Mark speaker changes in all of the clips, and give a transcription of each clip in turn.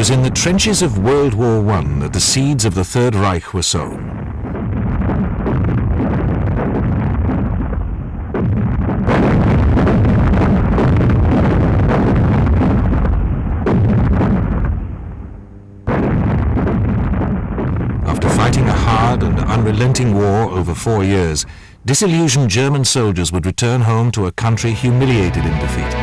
Speaker 1: was in the trenches of World War I that the seeds of the Third Reich were sown. After fighting a hard and unrelenting war over 4 years, disillusioned German soldiers would return home to a country humiliated in defeat.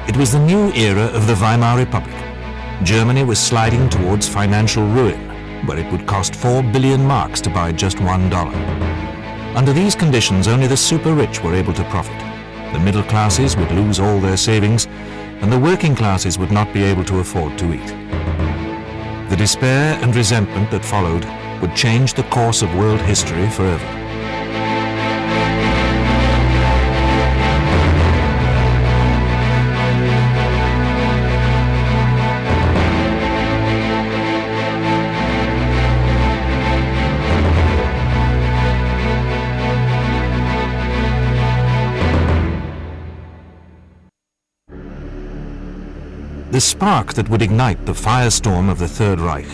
Speaker 1: It was the new era of the Weimar Republic. Germany was sliding towards financial ruin, where it would cost 4 billion marks to buy just $1. Under these conditions, only the super-rich were able to profit. The middle classes would lose all their savings, and the working classes would not be able to afford to eat. The despair and resentment that followed would change the course of world history forever. The spark that would ignite the firestorm of the Third Reich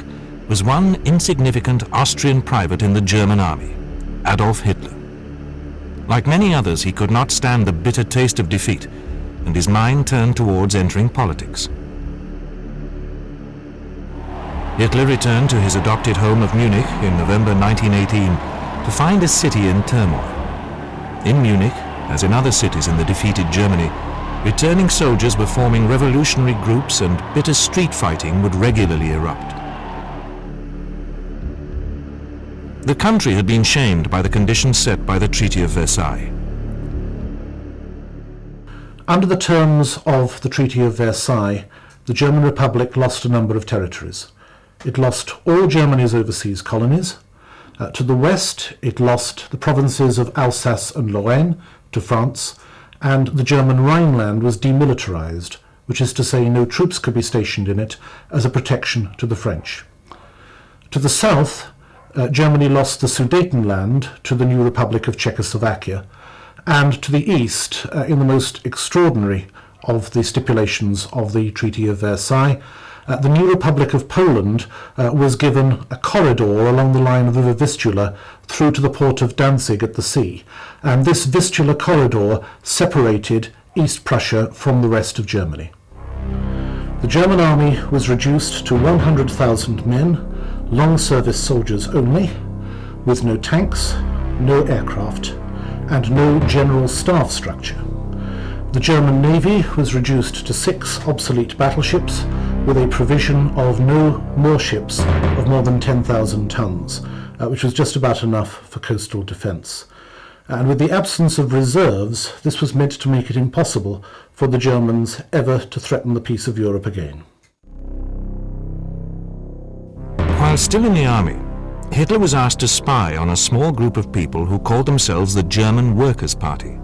Speaker 1: was one insignificant Austrian private in the German army, Adolf Hitler. Like many others, he could not stand the bitter taste of defeat, and his mind turned towards entering politics. Hitler returned to his adopted home of Munich in November 1918 to find a city in turmoil. In Munich, as in other cities in the defeated Germany, returning soldiers were forming revolutionary groups and bitter street fighting would regularly erupt. The country had been shamed by the conditions set by the Treaty of Versailles.
Speaker 2: Under the terms of the Treaty of Versailles, the German Republic lost a number of territories. It lost all Germany's overseas colonies. To the west, it lost the provinces of Alsace and Lorraine to France, and the German Rhineland was demilitarized, which is to say no troops could be stationed in it as a protection to the French. To the south, Germany lost the Sudetenland to the new Republic of Czechoslovakia, and to the east, in the most extraordinary of the stipulations of the Treaty of Versailles, the new Republic of Poland was given a corridor along the line of the River Vistula through to the port of Danzig at the sea, and this Vistula corridor separated East Prussia from the rest of Germany. The German army was reduced to 100,000 men, long-service soldiers only, with no tanks, no aircraft, and no general staff structure. The German Navy was reduced to 6 obsolete battleships, with a provision of no more ships of more than 10,000 tons, which was just about enough for coastal defence. And with the absence of reserves, this was meant to make it impossible for the Germans ever to threaten the peace of Europe again.
Speaker 1: While still in the army, Hitler was asked to spy on a small group of people who called themselves the German Workers' Party.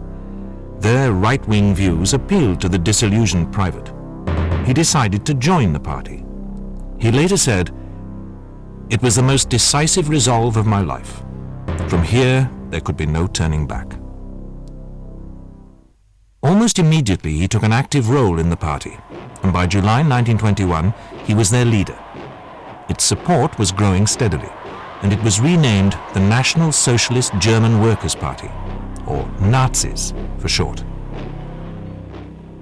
Speaker 1: Their right-wing views appealed to the disillusioned private. He decided to join the party. He later said, "It was the most decisive resolve of my life. From here, there could be no turning back." Almost immediately, he took an active role in the party, and by July 1921, he was their leader. Its support was growing steadily, and it was renamed the National Socialist German Workers' Party, or Nazis for short.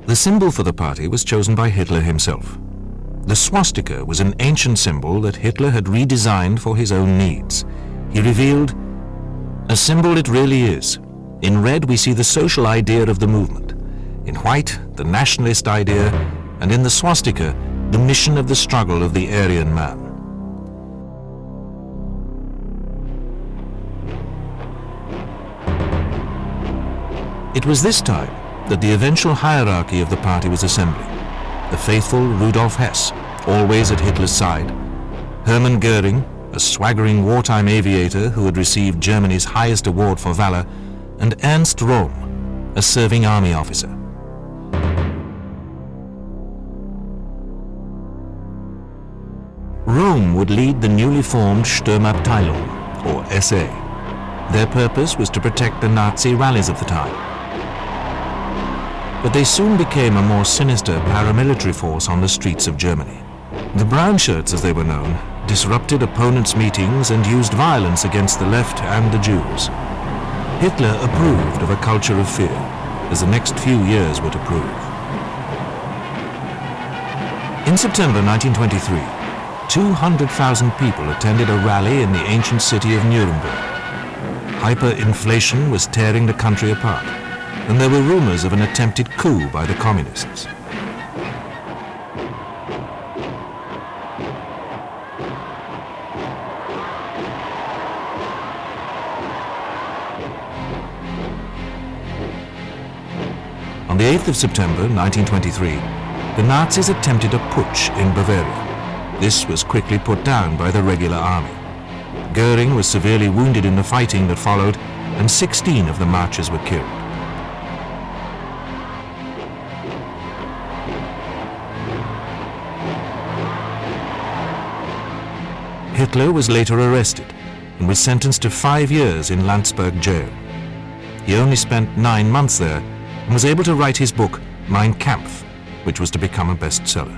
Speaker 1: The symbol for the party was chosen by Hitler himself. The swastika was an ancient symbol that Hitler had redesigned for his own needs. He revealed, "A symbol it really is. In red we see the social idea of the movement. In white, the nationalist idea, and in the swastika, the mission of the struggle of the Aryan man." It was this time that the eventual hierarchy of the party was assembling. The faithful Rudolf Hess, always at Hitler's side, Hermann Goering, a swaggering wartime aviator who had received Germany's highest award for valor, and Ernst Röhm, a serving army officer. Röhm would lead the newly formed Sturmabteilung, or SA. Their purpose was to protect the Nazi rallies of the time. But they soon became a more sinister paramilitary force on the streets of Germany. The brown shirts, as they were known, disrupted opponents' meetings and used violence against the left and the Jews. Hitler approved of a culture of fear, as the next few years would prove. In September 1923, 200,000 people attended a rally in the ancient city of Nuremberg. Hyperinflation was tearing the country apart, and there were rumors of an attempted coup by the communists. On the 8th of September 1923, the Nazis attempted a putsch in Bavaria. This was quickly put down by the regular army. Goering was severely wounded in the fighting that followed, and 16 of the marchers were killed. Hitler was later arrested and was sentenced to 5 years in Landsberg jail. He only spent 9 months there and was able to write his book Mein Kampf, which was to become a bestseller.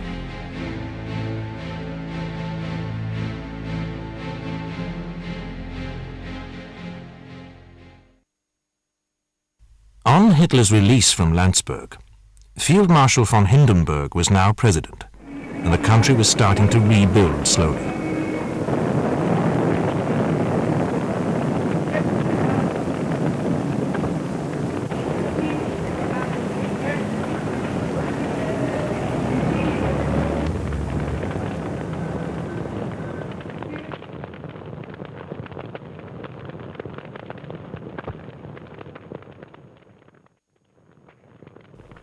Speaker 1: On Hitler's release from Landsberg, Field Marshal von Hindenburg was now president, and the country was starting to rebuild slowly.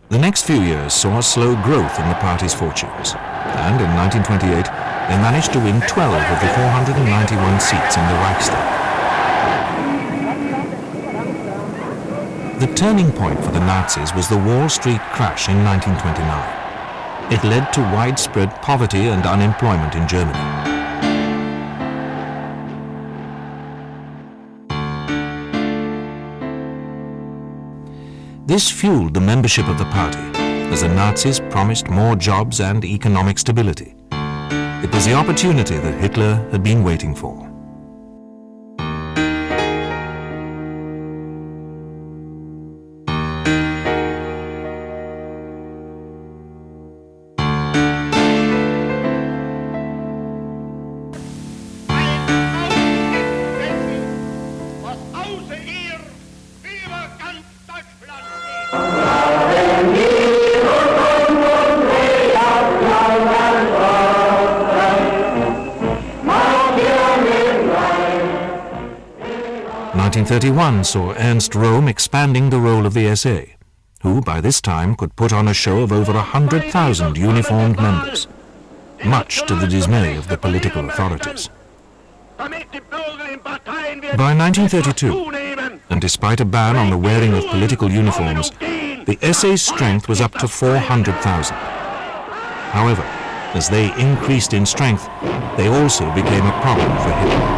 Speaker 1: The next few years saw a slow growth in the party's fortunes, and in 1928 they managed to win 12 of the 491 seats in the Reichstag. The turning point for the Nazis was the Wall Street crash in 1929. It led to widespread poverty and unemployment in Germany. This fueled the membership of the party, as the Nazis promised more jobs and economic stability. It was the opportunity that Hitler had been waiting for. In 1931 saw Ernst Röhm expanding the role of the SA, who by this time could put on a show of over 100,000 uniformed members, much to the dismay of the political authorities. By 1932, and despite a ban on the wearing of political uniforms, the SA's strength was up to 400,000. However, as they increased in strength, they also became a problem for Hitler.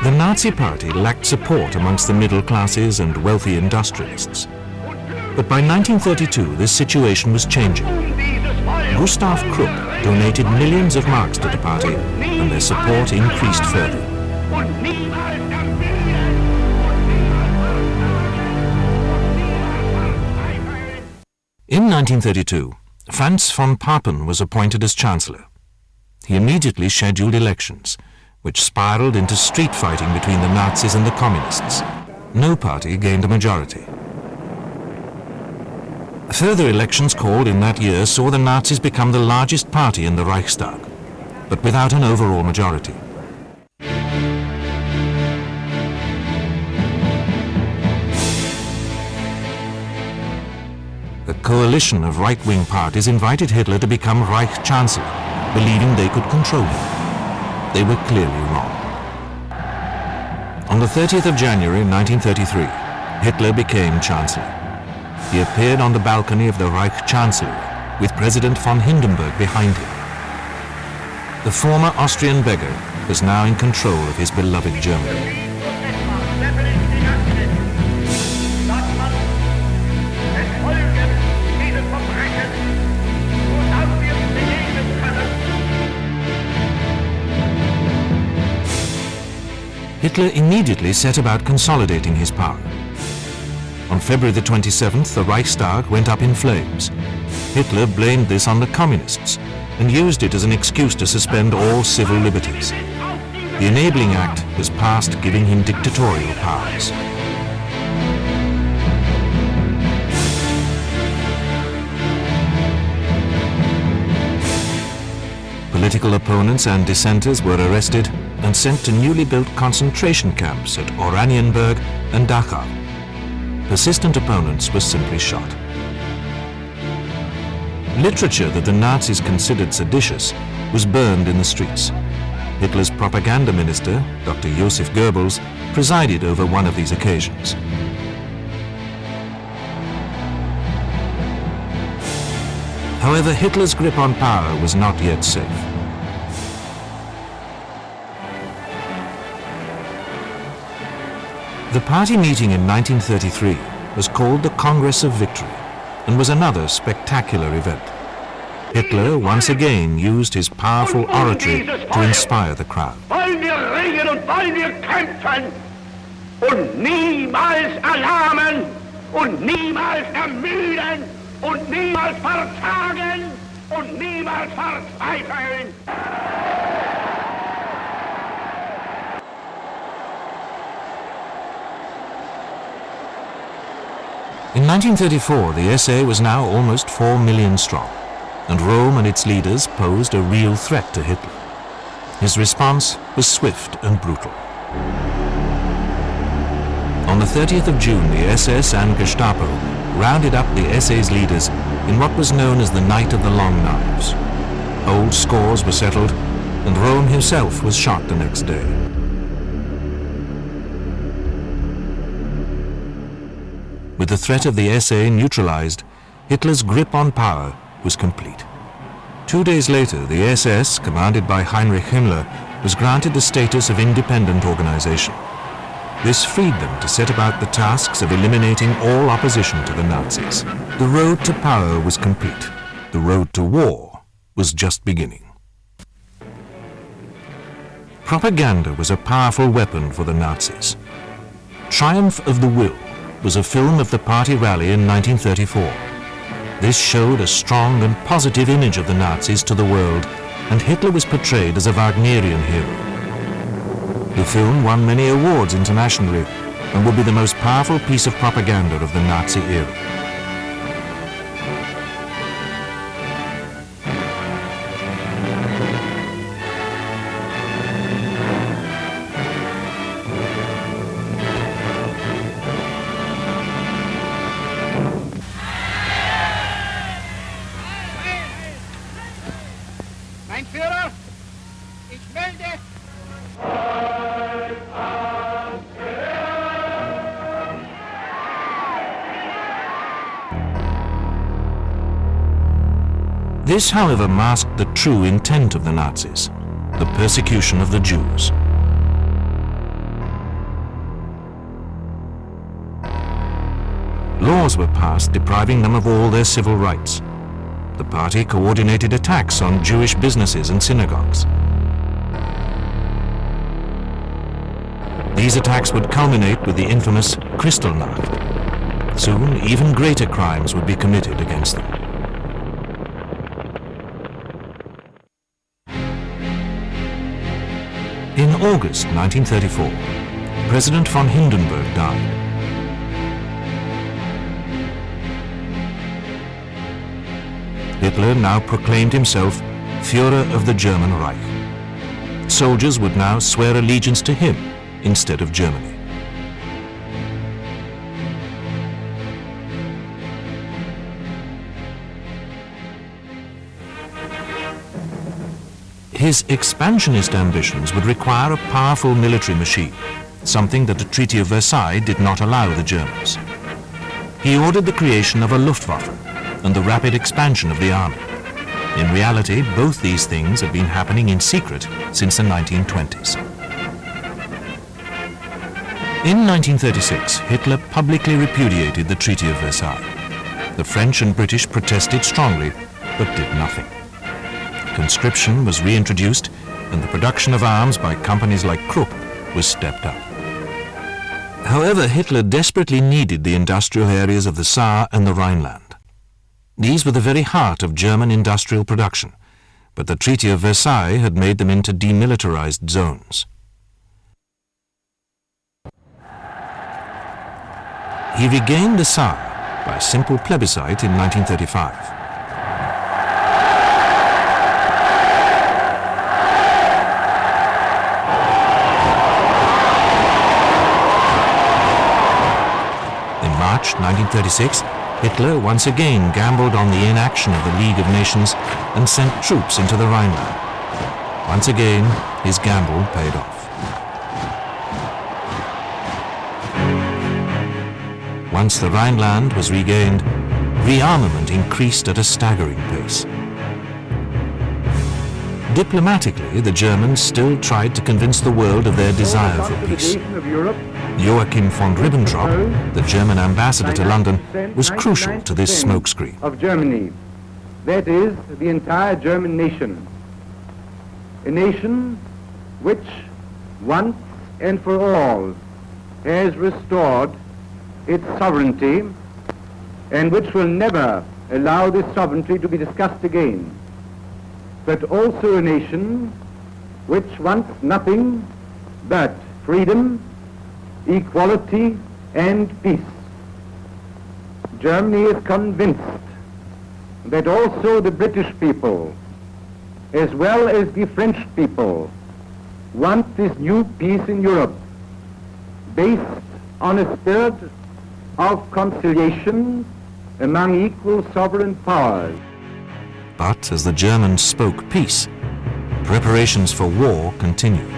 Speaker 1: The Nazi Party lacked support amongst the middle classes and wealthy industrialists. But by 1932, this situation was changing. Gustav Krupp donated millions of marks to the party, and their support increased further. In 1932, Franz von Papen was appointed as Chancellor. He immediately scheduled elections, which spiraled into street fighting between the Nazis and the Communists. No party gained a majority. Further elections called in that year saw the Nazis become the largest party in the Reichstag, but without an overall majority. coalition of right-wing parties invited Hitler to become Reich Chancellor, believing they could control him. They were clearly wrong. On the 30th of January 1933, Hitler became Chancellor. He appeared on the balcony of the Reich Chancellery with President von Hindenburg behind him. The former Austrian beggar was now in control of his beloved Germany. Hitler immediately set about consolidating his power. On February the 27th, the Reichstag went up in flames. Hitler blamed this on the communists and used it as an excuse to suspend all civil liberties. The Enabling Act was passed, giving him dictatorial powers. Political opponents and dissenters were arrested and sent to newly built concentration camps at Oranienburg and Dachau. Persistent opponents were simply shot. Literature that the Nazis considered seditious was burned in the streets. Hitler's propaganda minister, Dr. Joseph Goebbels, presided over one of these occasions. However, Hitler's grip on power was not yet safe. The party meeting in 1933 was called the Congress of Victory and was another spectacular event. Hitler once again used his powerful oratory to inspire the crowd.
Speaker 3: Wollen wir ringen und wollen wir kämpfen und niemals erlahmen und niemals ermüden und niemals verzagen und niemals verzweifeln.
Speaker 1: In 1934, the SA was now almost 4 million strong, and Rome and its leaders posed a real threat to Hitler. His response was swift and brutal. On the 30th of June, the SS and Gestapo rounded up the SA's leaders in what was known as the Night of the Long Knives. Old scores were settled, and Rome himself was shot the next day. With the threat of the SA neutralized, Hitler's grip on power was complete. 2 days later, the SS, commanded by Heinrich Himmler, was granted the status of independent organization. This freed them to set about the tasks of eliminating all opposition to the Nazis. The road to power was complete. The road to war was just beginning. Propaganda was a powerful weapon for the Nazis. Triumph of the Will was a film of the party rally in 1934. This showed a strong and positive image of the Nazis to the world, and Hitler was portrayed as a Wagnerian hero. The film won many awards internationally and would be the most powerful piece of propaganda of the Nazi era.
Speaker 3: Mein Führer, ich melde.
Speaker 1: This, however, masked the true intent of the Nazis, the persecution of the Jews. Laws were passed depriving them of all their civil rights. The party coordinated attacks on Jewish businesses and synagogues. These attacks would culminate with the infamous Kristallnacht. Soon, even greater crimes would be committed against them. In August 1934, President von Hindenburg died. Hitler now proclaimed himself Führer of the German Reich. Soldiers would now swear allegiance to him instead of Germany. His expansionist ambitions would require a powerful military machine, something that the Treaty of Versailles did not allow the Germans. He ordered the creation of a Luftwaffe and the rapid expansion of the army. In reality, both these things had been happening in secret since the 1920s. In 1936, Hitler publicly repudiated the Treaty of Versailles. The French and British protested strongly, but did nothing. Conscription was reintroduced, and the production of arms by companies like Krupp was stepped up. However, Hitler desperately needed the industrial areas of the Saar and the Rhineland. These were the very heart of German industrial production, but the Treaty of Versailles had made them into demilitarized zones. He regained the Saar by simple plebiscite in 1935. In March 1936, Hitler once again gambled on the inaction of the League of Nations and sent troops into the Rhineland. Once again, his gamble paid off. Once the Rhineland was regained, rearmament increased at a staggering pace. Diplomatically, the Germans still tried to convince the world of their desire for peace. Joachim von Ribbentrop, the German ambassador to London, was crucial to this smokescreen.
Speaker 4: Of Germany, that is, the entire German nation. A nation which, once and for all, has restored its sovereignty and which will never allow this sovereignty to be discussed again, but also a nation which wants nothing but freedom, equality and peace. Germany is convinced that also the British people, as well as the French people, want this new peace in Europe, based on a spirit of conciliation among equal sovereign powers.
Speaker 1: But as the Germans spoke peace, preparations for war continued.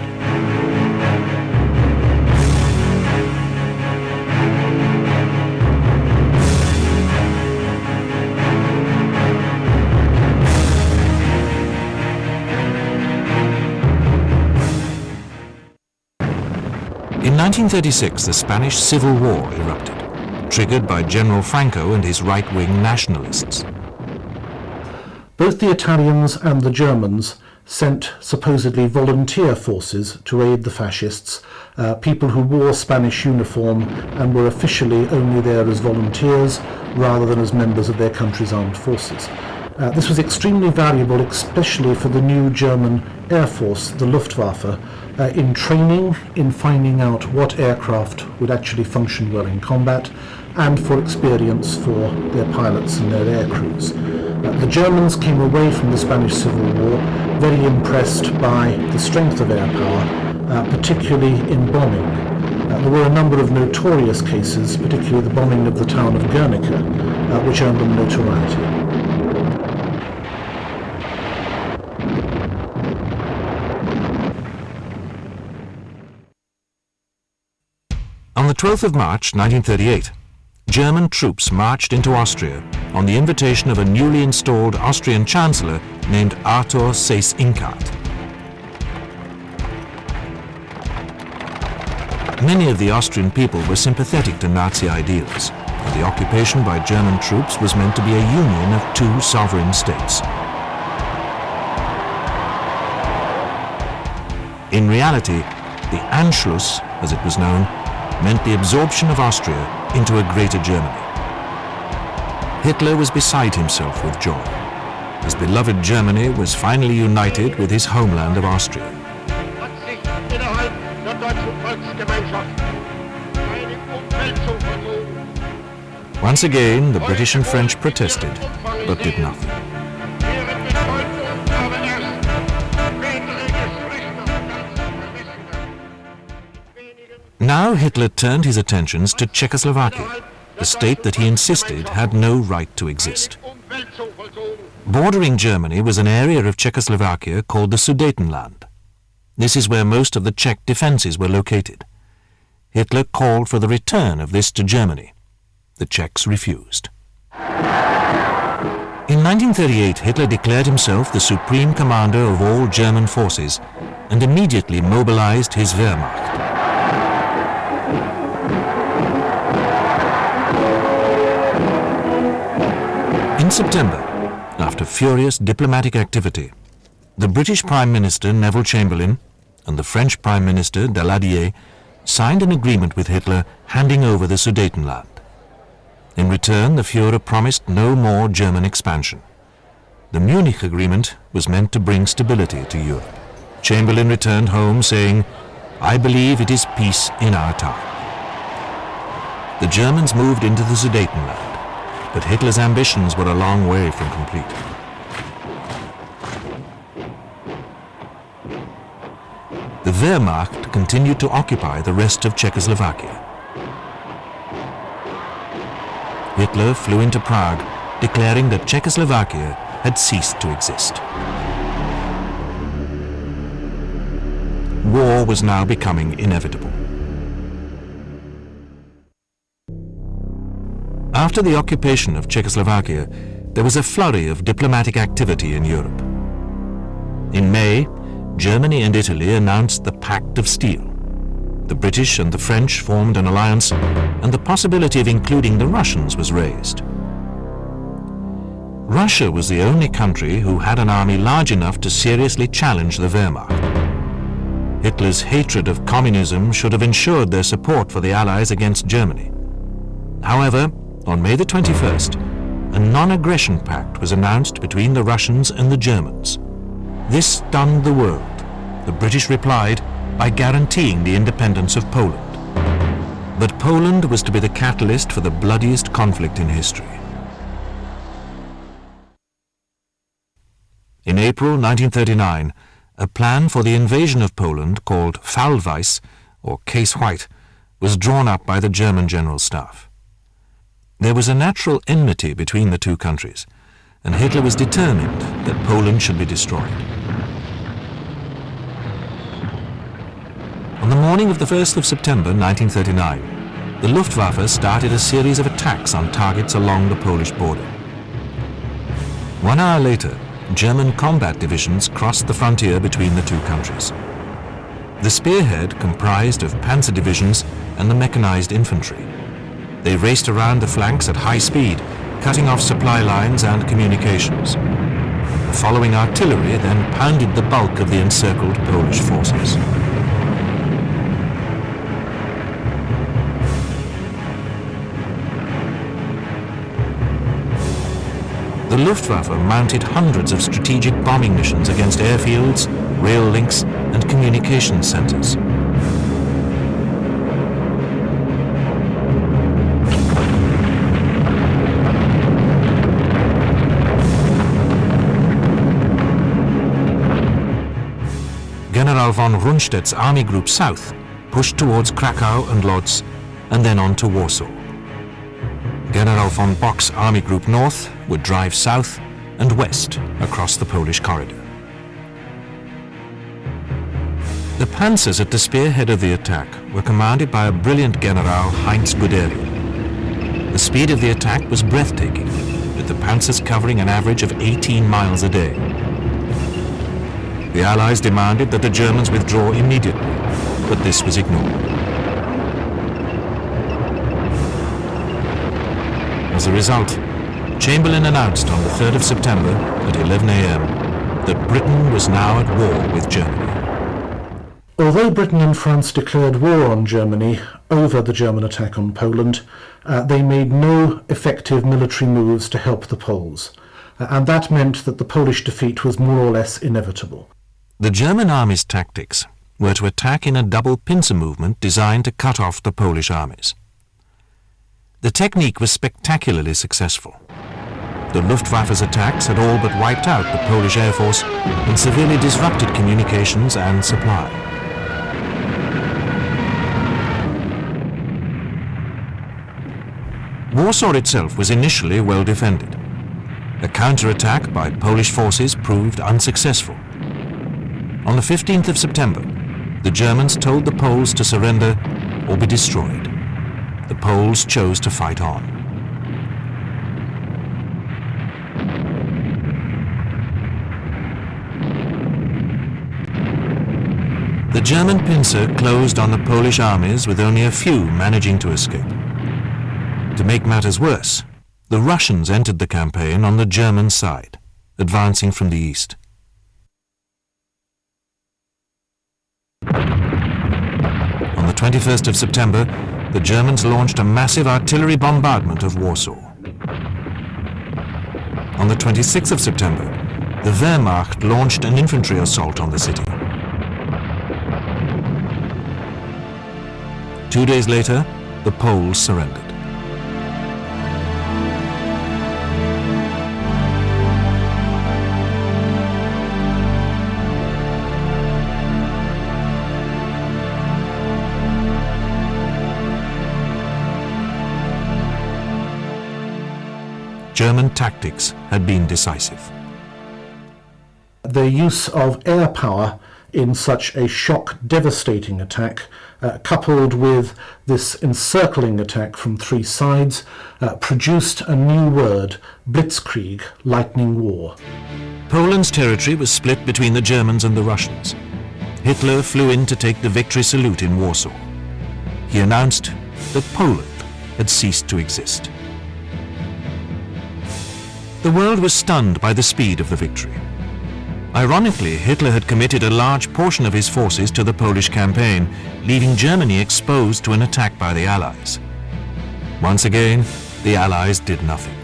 Speaker 1: In 1936, the Spanish Civil War erupted, triggered by General Franco and his right-wing nationalists.
Speaker 2: Both the Italians and the Germans sent supposedly volunteer forces to aid the fascists, people who wore Spanish uniform and were officially only there as volunteers rather than as members of their country's armed forces. This was extremely valuable, especially for the new German Air Force, the Luftwaffe, in training, in finding out what aircraft would actually function well in combat, and for experience for their pilots and their air crews. The Germans came away from the Spanish Civil War very impressed by the strength of air power, particularly in bombing. There were a number of notorious cases, particularly the bombing of the town of Guernica, which earned them notoriety.
Speaker 1: On the 12th of March 1938, German troops marched into Austria on the invitation of a newly installed Austrian Chancellor named Arthur Seyss-Inquart. Many of the Austrian people were sympathetic to Nazi ideals, and the occupation by German troops was meant to be a union of two sovereign states. In reality, the Anschluss, as it was known, meant the absorption of Austria into a greater Germany. Hitler was beside himself with joy. His beloved Germany was finally united with his homeland of Austria. Once again, the British and French protested, but did nothing. Now Hitler turned his attentions to Czechoslovakia, the state that he insisted had no right to exist.
Speaker 3: Feldzug vollzogen.
Speaker 1: Bordering Germany was an area of Czechoslovakia called the Sudetenland. This is where most of the Czech defences were located. Hitler called for the return of this to Germany. The Czechs refused. In 1938, Hitler declared himself the supreme commander of all German forces and immediately mobilized his Wehrmacht. In September, after furious diplomatic activity, the British Prime Minister Neville Chamberlain and the French Prime Minister Daladier signed an agreement with Hitler handing over the Sudetenland. In return, the Führer promised no more German expansion. The Munich Agreement was meant to bring stability to Europe. Chamberlain returned home saying, "I believe it is peace in our time." The Germans moved into the Sudetenland, but Hitler's ambitions were a long way from complete. The Wehrmacht continued to occupy the rest of Czechoslovakia. Hitler flew into Prague, declaring that Czechoslovakia had ceased to exist. War was now becoming inevitable. After the occupation of Czechoslovakia, there was a flurry of diplomatic activity in Europe. In May, Germany and Italy announced the Pact of Steel. The British and the French formed an alliance, and the possibility of including the Russians was raised. Russia was the only country who had an army large enough to seriously challenge the Wehrmacht. Hitler's hatred of communism should have ensured their support for the Allies against Germany. However, on May the 21st, a non-aggression pact was announced between the Russians and the Germans. This stunned the world. The British replied by guaranteeing the independence of Poland. But Poland was to be the catalyst for the bloodiest conflict in history. In April 1939, a plan for the invasion of Poland called Fall Weiß, or Case White, was drawn up by the German General Staff. There was a natural enmity between the two countries, and Hitler was determined that Poland should be destroyed. On the morning of the 1st of September 1939, the Luftwaffe started a series of attacks on targets along the Polish border. 1 hour later, German combat divisions crossed the frontier between the two countries. The spearhead comprised of panzer divisions and the mechanized infantry. They raced around the flanks at high speed, cutting off supply lines and communications. The following artillery then pounded the bulk of the encircled Polish forces. The Luftwaffe mounted hundreds of strategic bombing missions against airfields, rail links, and communications centers. General von Rundstedt's Army Group South pushed towards Krakow and Lodz, and then on to Warsaw. General von Bock's Army Group North would drive south and west across the Polish corridor. The panzers at the spearhead of the attack were commanded by a brilliant General Heinz Guderian. The speed of the attack was breathtaking, with the panzers covering an average of 18 miles a day. The Allies demanded that the Germans withdraw immediately, but this was ignored. As a result, Chamberlain announced on the 3rd of September at 11 a.m. that Britain was now at war with Germany.
Speaker 2: Although Britain and France declared war on Germany over the German attack on Poland, they made no effective military moves to help the Poles, and that meant that the Polish defeat was more or less inevitable.
Speaker 1: The German army's tactics were to attack in a double pincer movement designed to cut off the Polish armies. The technique was spectacularly successful. The Luftwaffe's attacks had all but wiped out the Polish Air Force and severely disrupted communications and supply. Warsaw itself was initially well defended. A counterattack by Polish forces proved unsuccessful. On the 15th of September, the Germans told the Poles to surrender or be destroyed. The Poles chose to fight on. The German pincer closed on the Polish armies, with only a few managing to escape. To make matters worse, the Russians entered the campaign on the German side, advancing from the east. On the 21st of September, the Germans launched a massive artillery bombardment of Warsaw. On the 26th of September, the Wehrmacht launched an infantry assault on the city. 2 days later, the Poles surrendered. German tactics had been decisive.
Speaker 2: The use of air power in such a shock, devastating attack, coupled with this encircling attack from three sides, produced a new word, blitzkrieg, lightning war.
Speaker 1: Poland's territory was split between the Germans and the Russians. Hitler flew in to take the victory salute in Warsaw. He announced that Poland had ceased to exist. The world was stunned by the speed of the victory. Ironically, Hitler had committed a large portion of his forces to the Polish campaign, leaving Germany exposed to an attack by the Allies. Once again, the Allies did nothing.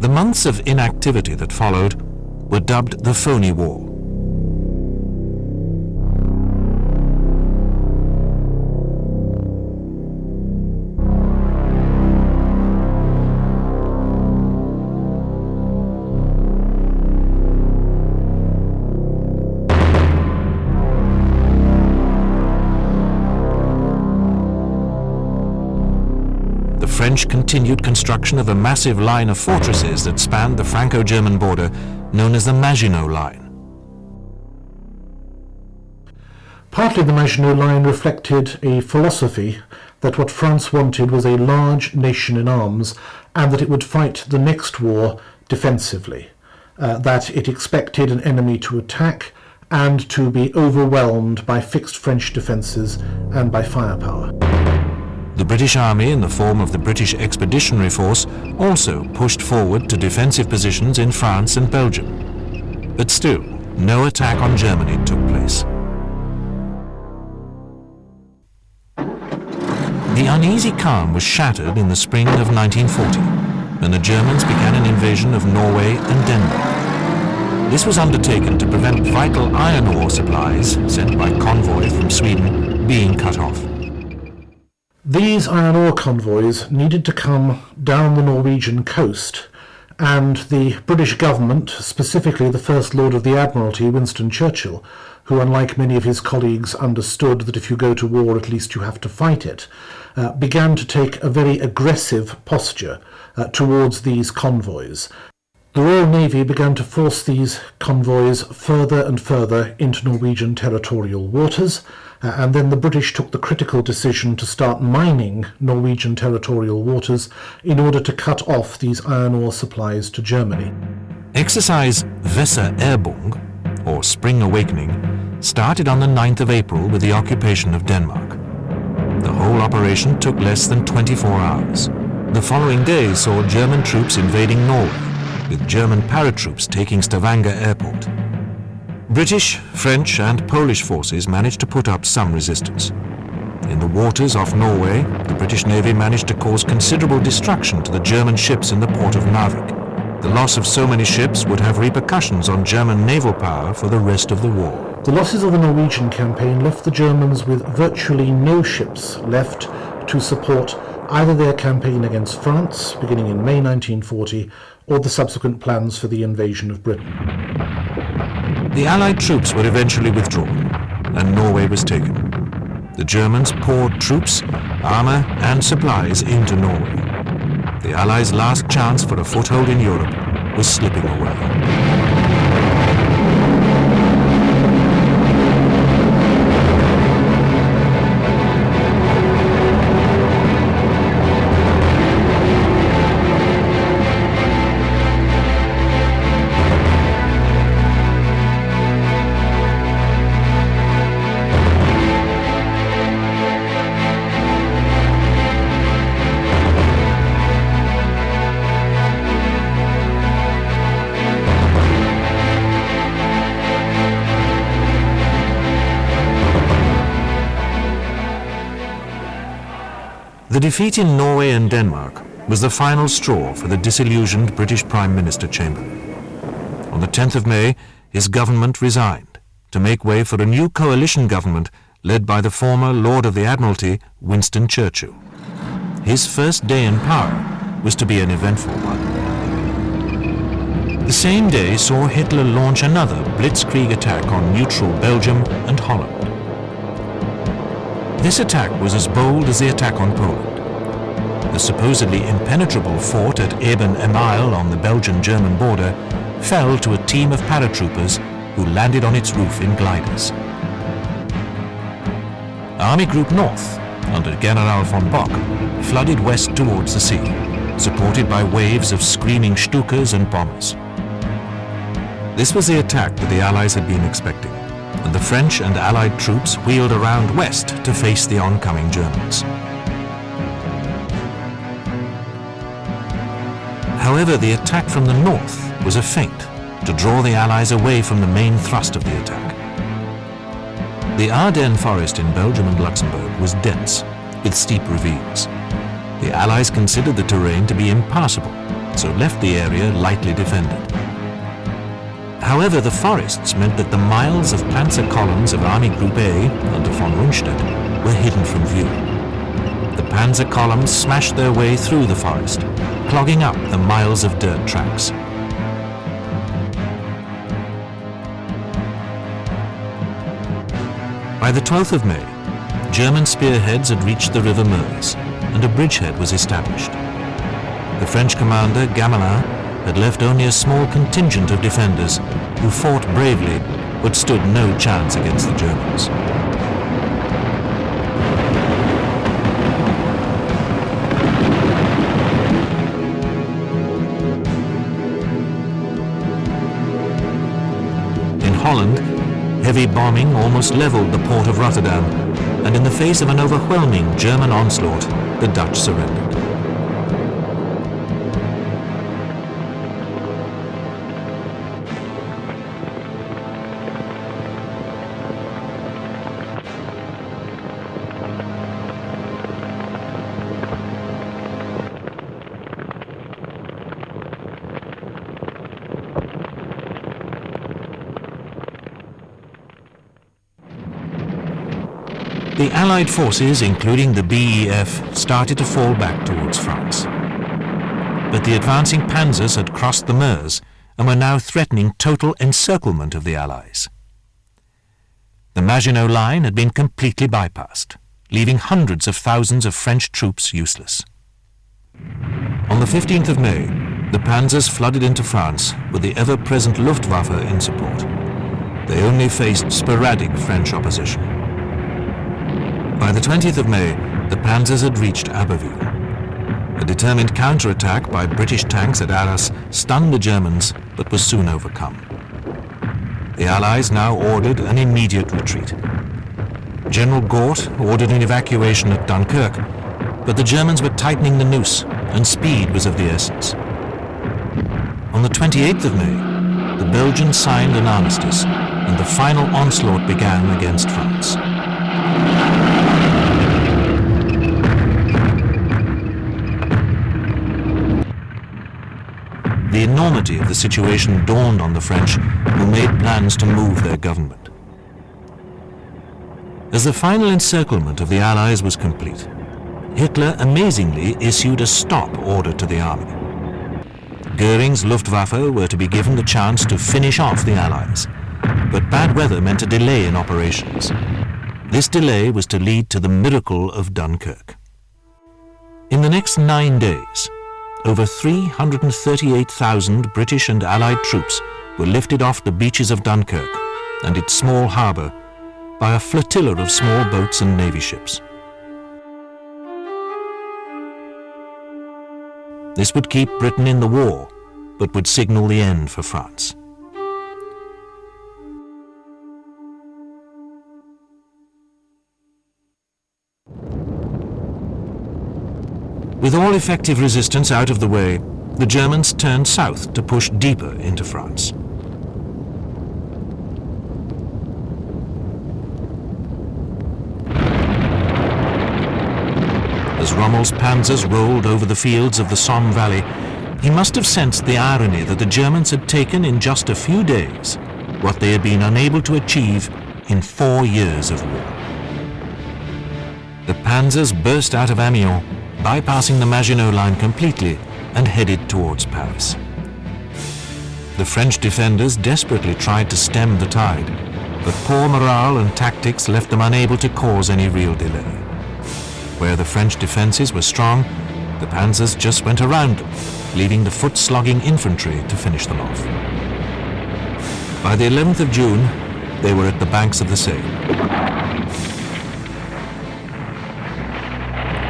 Speaker 1: The months of inactivity that followed were dubbed the Phony War. The French continued construction of a massive line of fortresses that spanned the Franco-German border, known as the Maginot Line.
Speaker 2: Partly the Maginot Line reflected a philosophy that what France wanted was a large nation in arms, and that it would fight the next war defensively, that it expected an enemy to attack and to be overwhelmed by fixed French defences and by firepower.
Speaker 1: The British Army, in the form of the British Expeditionary Force, also pushed forward to defensive positions in France and Belgium. But still, no attack on Germany took place. The uneasy calm was shattered in the spring of 1940, when the Germans began an invasion of Norway and Denmark. This was undertaken to prevent vital iron ore supplies sent by convoy from Sweden being cut off.
Speaker 2: These iron ore convoys needed to come down the Norwegian coast, and the British government, specifically the First Lord of the Admiralty, Winston Churchill, who, unlike many of his colleagues, understood that if you go to war at least you have to fight it, began to take a very aggressive posture towards these convoys. The Royal Navy began to force these convoys further and further into Norwegian territorial waters, and then the British took the critical decision to start mining Norwegian territorial waters in order to cut off these iron ore supplies to Germany.
Speaker 1: Exercise Weser-Erbung, or Spring Awakening, started on the 9th of April with the occupation of Denmark. The whole operation took less than 24 hours. The following day saw German troops invading Norway, with German paratroops taking Stavanger Airport. British, French and Polish forces managed to put up some resistance. In the waters off Norway, the British Navy managed to cause considerable destruction to the German ships in the port of Narvik. The loss of so many ships would have repercussions on German naval power for the rest of the war.
Speaker 2: The losses of the Norwegian campaign left the Germans with virtually no ships left to support either their campaign against France, beginning in May 1940, or the subsequent plans for the invasion of Britain.
Speaker 1: The Allied troops were eventually withdrawn, and Norway was taken. The Germans poured troops, armor, and supplies into Norway. The Allies' last chance for a foothold in Europe was slipping away. The defeat in Norway and Denmark was the final straw for the disillusioned British Prime Minister Chamberlain. On the 10th of May, his government resigned to make way for a new coalition government led by the former Lord of the Admiralty, Winston Churchill. His first day in power was to be an eventful one. The same day saw Hitler launch another blitzkrieg attack on neutral Belgium and Holland. This attack was as bold as the attack on Poland. The supposedly impenetrable fort at Eben-Emael on the Belgian-German border fell to a team of paratroopers who landed on its roof in gliders. Army Group North, under General von Bock, flooded west towards the sea, supported by waves of screaming Stukas and bombers. This was the attack that the Allies had been expecting, and the French and Allied troops wheeled around west to face the oncoming Germans. However, the attack from the north was a feint to draw the Allies away from the main thrust of the attack. The Ardennes forest in Belgium and Luxembourg was dense, with steep ravines. The Allies considered the terrain to be impassable, so left the area lightly defended. However, the forests meant that the miles of panzer columns of Army Group A under von Rundstedt were hidden from view. The panzer columns smashed their way through the forest, clogging up the miles of dirt tracks. By the 12th of May, German spearheads had reached the River Meuse, and a bridgehead was established. The French commander, Gamelin, had left only a small contingent of defenders who fought bravely but stood no chance against the Germans. In Holland, heavy bombing almost leveled the port of Rotterdam, and in the face of an overwhelming German onslaught, the Dutch surrendered. The Allied forces, including the BEF, started to fall back towards France. But the advancing panzers had crossed the Meuse and were now threatening total encirclement of the Allies. The Maginot Line had been completely bypassed, leaving hundreds of thousands of French troops useless. On the 15th of May, the panzers flooded into France with the ever-present Luftwaffe in support. They only faced sporadic French opposition. By the 20th of May, the panzers had reached Abbeville. A determined counterattack by British tanks at Arras stunned the Germans, but was soon overcome. The Allies now ordered an immediate retreat. General Gort ordered an evacuation at Dunkirk, but the Germans were tightening the noose, and speed was of the essence. On the 28th of May, the Belgians signed an armistice, and the final onslaught began against France. The enormity of the situation dawned on the French, who made plans to move their government. As the final encirclement of the Allies was complete, Hitler amazingly issued a stop order to the army. Goering's Luftwaffe were to be given the chance to finish off the Allies, But bad weather meant a delay in operations. This delay was to lead to the miracle of Dunkirk. In the next 9 days, over 338,000 British and Allied troops were lifted off the beaches of Dunkirk and its small harbour by a flotilla of small boats and navy ships. This would keep Britain in the war, but would signal the end for France. With all effective resistance out of the way, the Germans turned south to push deeper into France. As Rommel's panzers rolled over the fields of the Somme Valley, he must have sensed the irony that the Germans had taken in just a few days what they had been unable to achieve in 4 years of war. The panzers burst out of Amiens, bypassing the Maginot Line completely and headed towards Paris. The French defenders desperately tried to stem the tide, but poor morale and tactics left them unable to cause any real delay. Where the French defences were strong, the panzers just went around them, leaving the foot-slogging infantry to finish them off. By the 11th of June, they were at the banks of the Seine.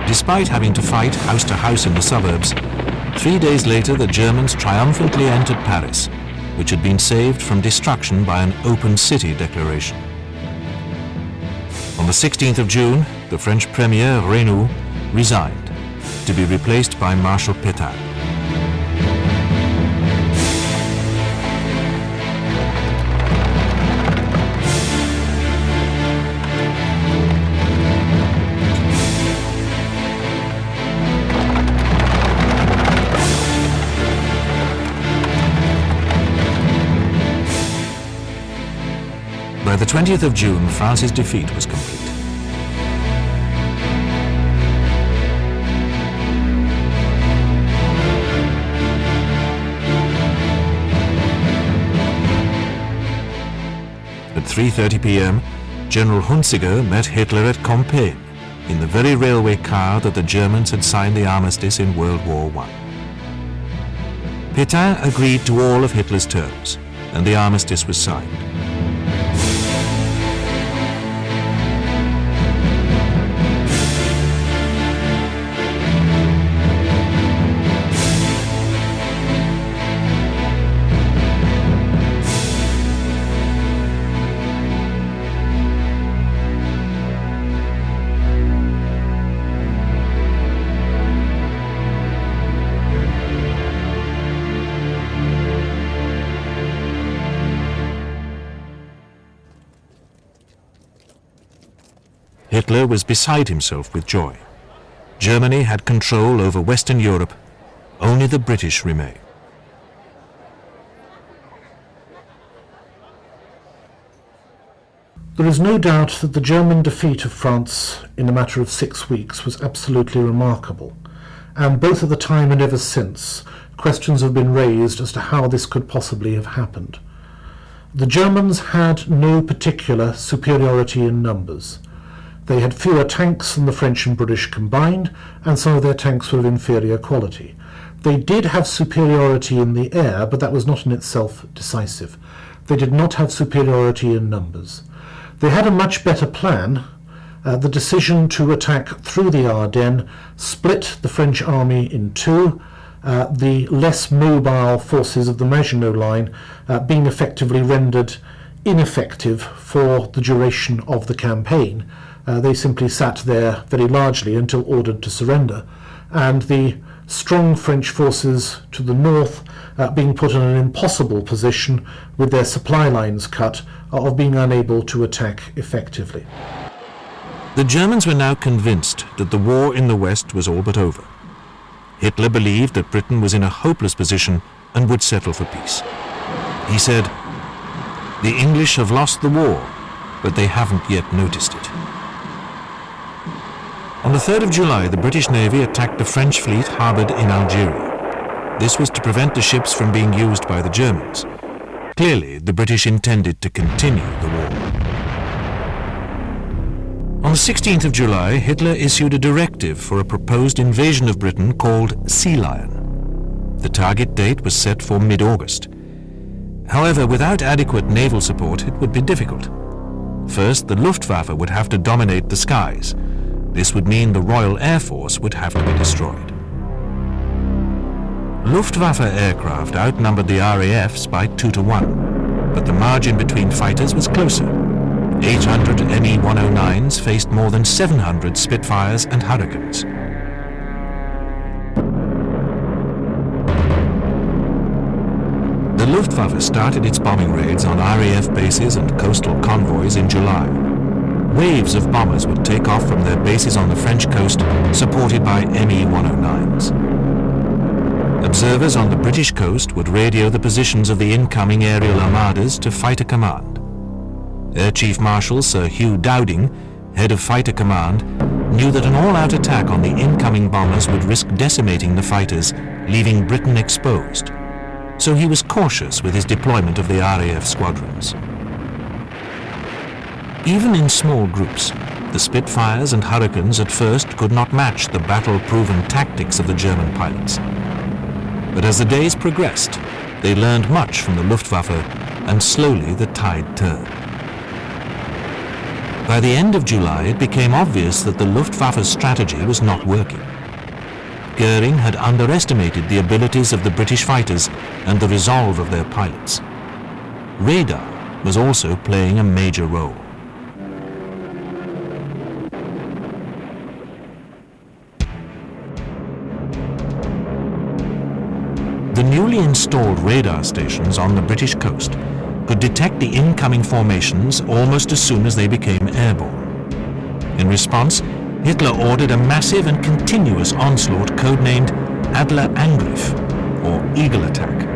Speaker 1: Despite having to fight house to house in the suburbs, 3 days later the Germans triumphantly entered Paris, which had been saved from destruction by an open city declaration. On the 16th of June, the French Premier Reynaud resigned, to be replaced by Marshal Pétain. By the 20th of June, France's defeat was complete. At 3:30 p.m., General Hunziker met Hitler at Compiègne in the very railway car that the Germans had signed the armistice in World War I. Pétain agreed to all of Hitler's terms, and the armistice was signed. Hitler was beside himself with joy. Germany had control over Western Europe. Only the British remained.
Speaker 2: There is no doubt that the German defeat of France in a matter of 6 weeks was absolutely remarkable, and both at the time and ever since, questions have been raised as to how this could possibly have happened. The Germans had no particular superiority in numbers. They had fewer tanks than the French and British combined, and some of their tanks were of inferior quality. They did have superiority in the air, but that was not in itself decisive. They did not have superiority in numbers. They had a much better plan. The decision to attack through the Ardennes split the French army in two, the less mobile forces of the Maginot Line being effectively rendered ineffective for the duration of the campaign. They simply sat there very largely until ordered to surrender, and the strong French forces to the north being put in an impossible position with their supply lines cut of being unable to attack effectively.
Speaker 1: The Germans were now convinced that the war in the West was all but over. Hitler believed that Britain was in a hopeless position and would settle for peace. He said, "The English have lost the war, but they haven't yet noticed it." On the 3rd of July, the British Navy attacked the French fleet harboured in Algeria. This was to prevent the ships from being used by the Germans. Clearly, the British intended to continue the war. On the 16th of July, Hitler issued a directive for a proposed invasion of Britain called Sea Lion. The target date was set for mid-August. However, without adequate naval support, it would be difficult. First, the Luftwaffe would have to dominate the skies. This would mean the Royal Air Force would have to be destroyed. Luftwaffe aircraft outnumbered the RAFs by 2 to 1, but the margin between fighters was closer. 800 Me-109s faced more than 700 Spitfires and Hurricanes. The Luftwaffe started its bombing raids on RAF bases and coastal convoys in July. Waves of bombers would take off from their bases on the French coast, supported by Me-109s. Observers on the British coast would radio the positions of the incoming aerial armadas to Fighter Command. Air Chief Marshal Sir Hugh Dowding, head of Fighter Command, knew that an all-out attack on the incoming bombers would risk decimating the fighters, leaving Britain exposed. So he was cautious with his deployment of the RAF squadrons. Even in small groups, the Spitfires and Hurricanes at first could not match the battle-proven tactics of the German pilots. But as the days progressed, they learned much from the Luftwaffe, and slowly the tide turned. By the end of July, it became obvious that the Luftwaffe's strategy was not working. Goering had underestimated the abilities of the British fighters and the resolve of their pilots. Radar was also playing a major role. The newly installed radar stations on the British coast could detect the incoming formations almost as soon as they became airborne. In response, Hitler ordered a massive and continuous onslaught codenamed Adlerangriff, or Eagle Attack.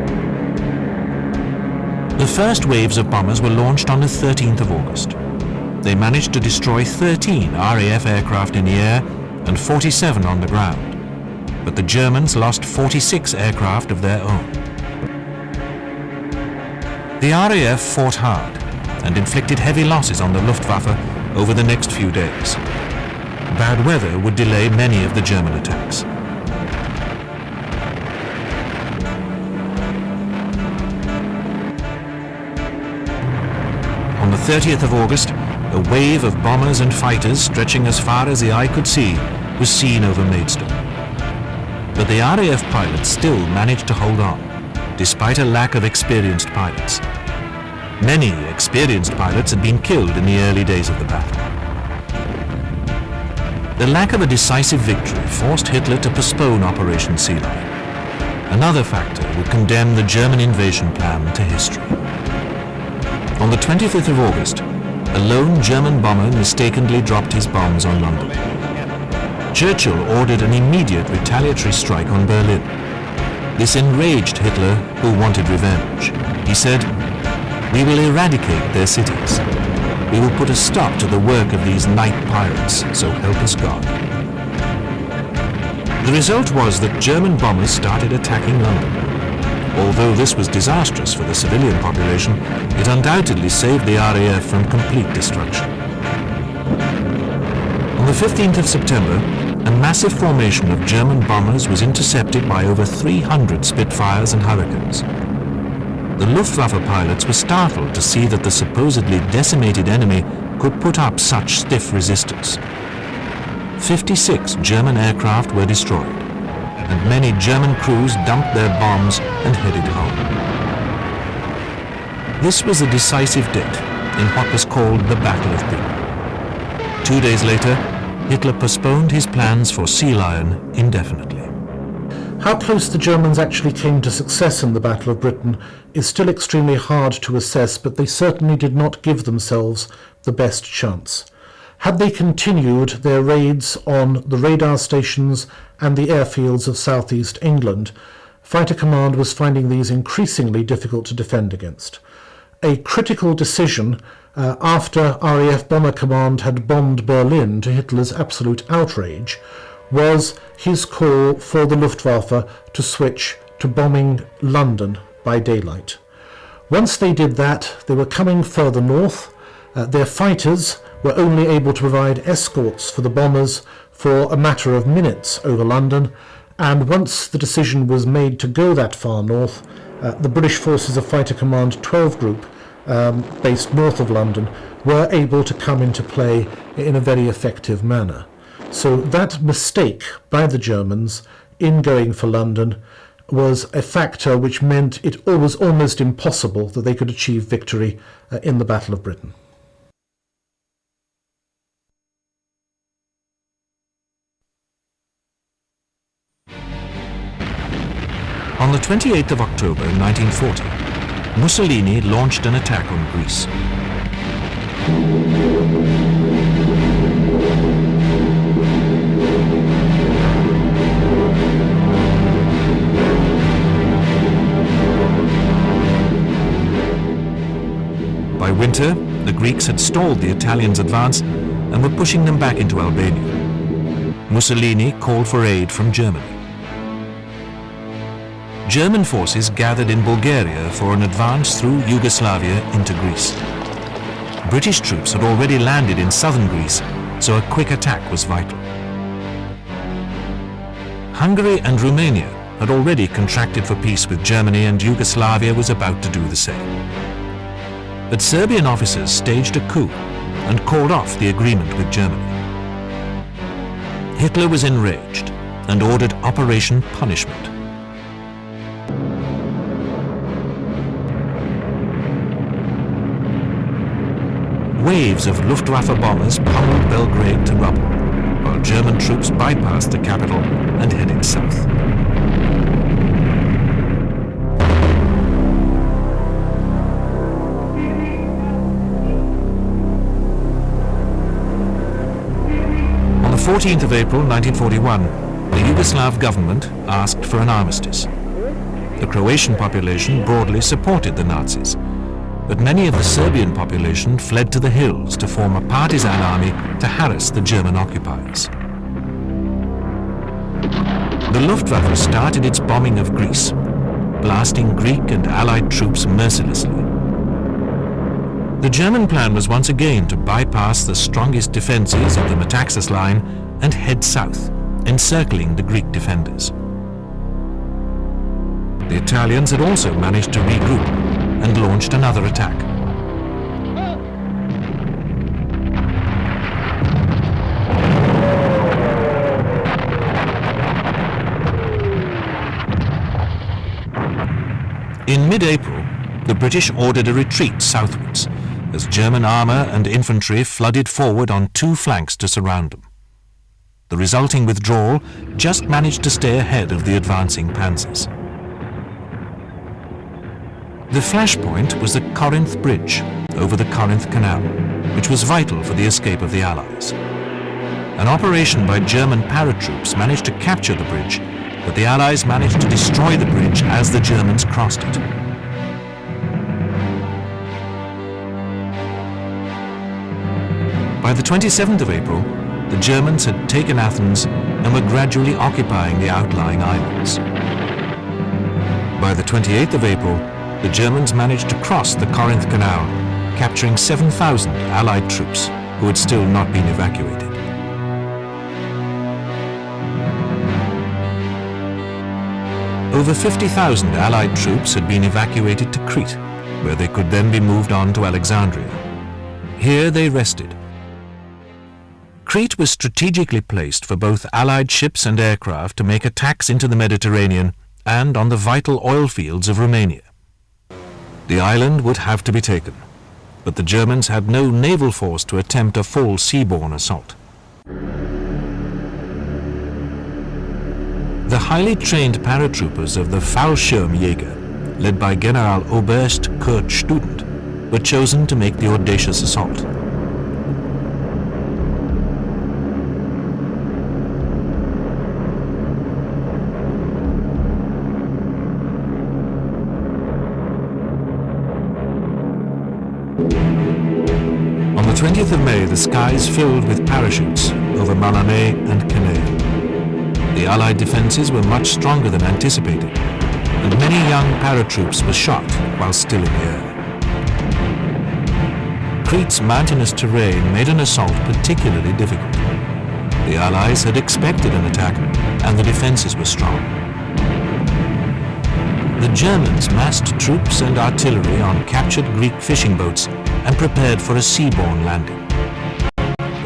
Speaker 1: The first waves of bombers were launched on the 13th of August. They managed to destroy 13 RAF aircraft in the air and 47 on the ground. But the Germans lost 46 aircraft of their own. The RAF fought hard and inflicted heavy losses on the Luftwaffe over the next few days. Bad weather would delay many of the German attacks. On the 30th of August, a wave of bombers and fighters stretching as far as the eye could see was seen over Maidstone. But the RAF pilots still managed to hold on, despite a lack of experienced pilots. Many experienced pilots had been killed in the early days of the battle. The lack of a decisive victory forced Hitler to postpone Operation Sea Lion. Another factor would condemn the German invasion plan to history. On the 25th of August, a lone German bomber mistakenly dropped his bombs on London. Churchill ordered an immediate retaliatory strike on Berlin. This enraged Hitler, who wanted revenge. He said, "We will eradicate their cities. We will put a stop to the work of these night pirates, so help us God." The result was that German bombers started attacking London. Although this was disastrous for the civilian population, it undoubtedly saved the RAF from complete destruction. On the 15th of September, a massive formation of German bombers was intercepted by over 300 Spitfires and Hurricanes. The Luftwaffe pilots were startled to see that the supposedly decimated enemy could put up such stiff resistance. 56 German aircraft were destroyed, and many German crews dumped their bombs and headed home. This was a decisive date in what was called the Battle of Britain. 2 days later, Hitler postponed his plans for Sea Lion indefinitely.
Speaker 2: How close the Germans actually came to success in the Battle of Britain is still extremely hard to assess, but they certainly did not give themselves the best chance. Had they continued their raids on the radar stations and the airfields of southeast England, Fighter Command was finding these increasingly difficult to defend against. A critical decision after RAF Bomber Command had bombed Berlin to Hitler's absolute outrage was his call for the Luftwaffe to switch to bombing London by daylight. Once they did that, they were coming further north. Their fighters were only able to provide escorts for the bombers for a matter of minutes over London, and once the decision was made to go that far north, the British Forces of Fighter Command 12 Group, based north of London, were able to come into play in a very effective manner. So that mistake by the Germans in going for London was a factor which meant it was almost impossible that they could achieve victory in the Battle of Britain.
Speaker 1: On the 28th of October 1940, Mussolini launched an attack on Greece. By winter, the Greeks had stalled the Italians' advance and were pushing them back into Albania. Mussolini called for aid from Germany. German forces gathered in Bulgaria for an advance through Yugoslavia into Greece. British troops had already landed in southern Greece, so a quick attack was vital. Hungary and Romania had already contracted for peace with Germany, and Yugoslavia was about to do the same. But Serbian officers staged a coup and called off the agreement with Germany. Hitler was enraged and ordered Operation Punishment. Waves of Luftwaffe bombers pummeled Belgrade to rubble, while German troops bypassed the capital and headed south. On the 14th of April 1941, the Yugoslav government asked for an armistice. The Croatian population broadly supported the Nazis, but many of the Serbian population fled to the hills to form a partisan army to harass the German occupiers. The Luftwaffe started its bombing of Greece, blasting Greek and Allied troops mercilessly. The German plan was once again to bypass the strongest defenses of the Metaxas line and head south, encircling the Greek defenders. The Italians had also managed to regroup and launched another attack. In mid-April, the British ordered a retreat southwards, as German armour and infantry flooded forward on two flanks to surround them. The resulting withdrawal just managed to stay ahead of the advancing panzers. The flashpoint was the Corinth Bridge over the Corinth Canal, which was vital for the escape of the Allies. An operation by German paratroops managed to capture the bridge, but the Allies managed to destroy the bridge as the Germans crossed it. By the 27th of April, the Germans had taken Athens and were gradually occupying the outlying islands. By the 28th of April, the Germans managed to cross the Corinth Canal, capturing 7,000 Allied troops who had still not been evacuated. Over 50,000 Allied troops had been evacuated to Crete, where they could then be moved on to Alexandria. Here they rested. Crete was strategically placed for both Allied ships and aircraft to make attacks into the Mediterranean and on the vital oil fields of Romania. The island would have to be taken, but the Germans had no naval force to attempt a full seaborne assault. The highly trained paratroopers of the Fallschirmjäger, led by General Oberst Kurt Student, were chosen to make the audacious assault. On the 20th of May, the skies filled with parachutes over Malmö and Calais. The Allied defences were much stronger than anticipated, and many young paratroops were shot while still in the air. Crete's mountainous terrain made an assault particularly difficult. The Allies had expected an attack, and the defences were strong. The Germans massed troops and artillery on captured Greek fishing boats and prepared for a seaborne landing.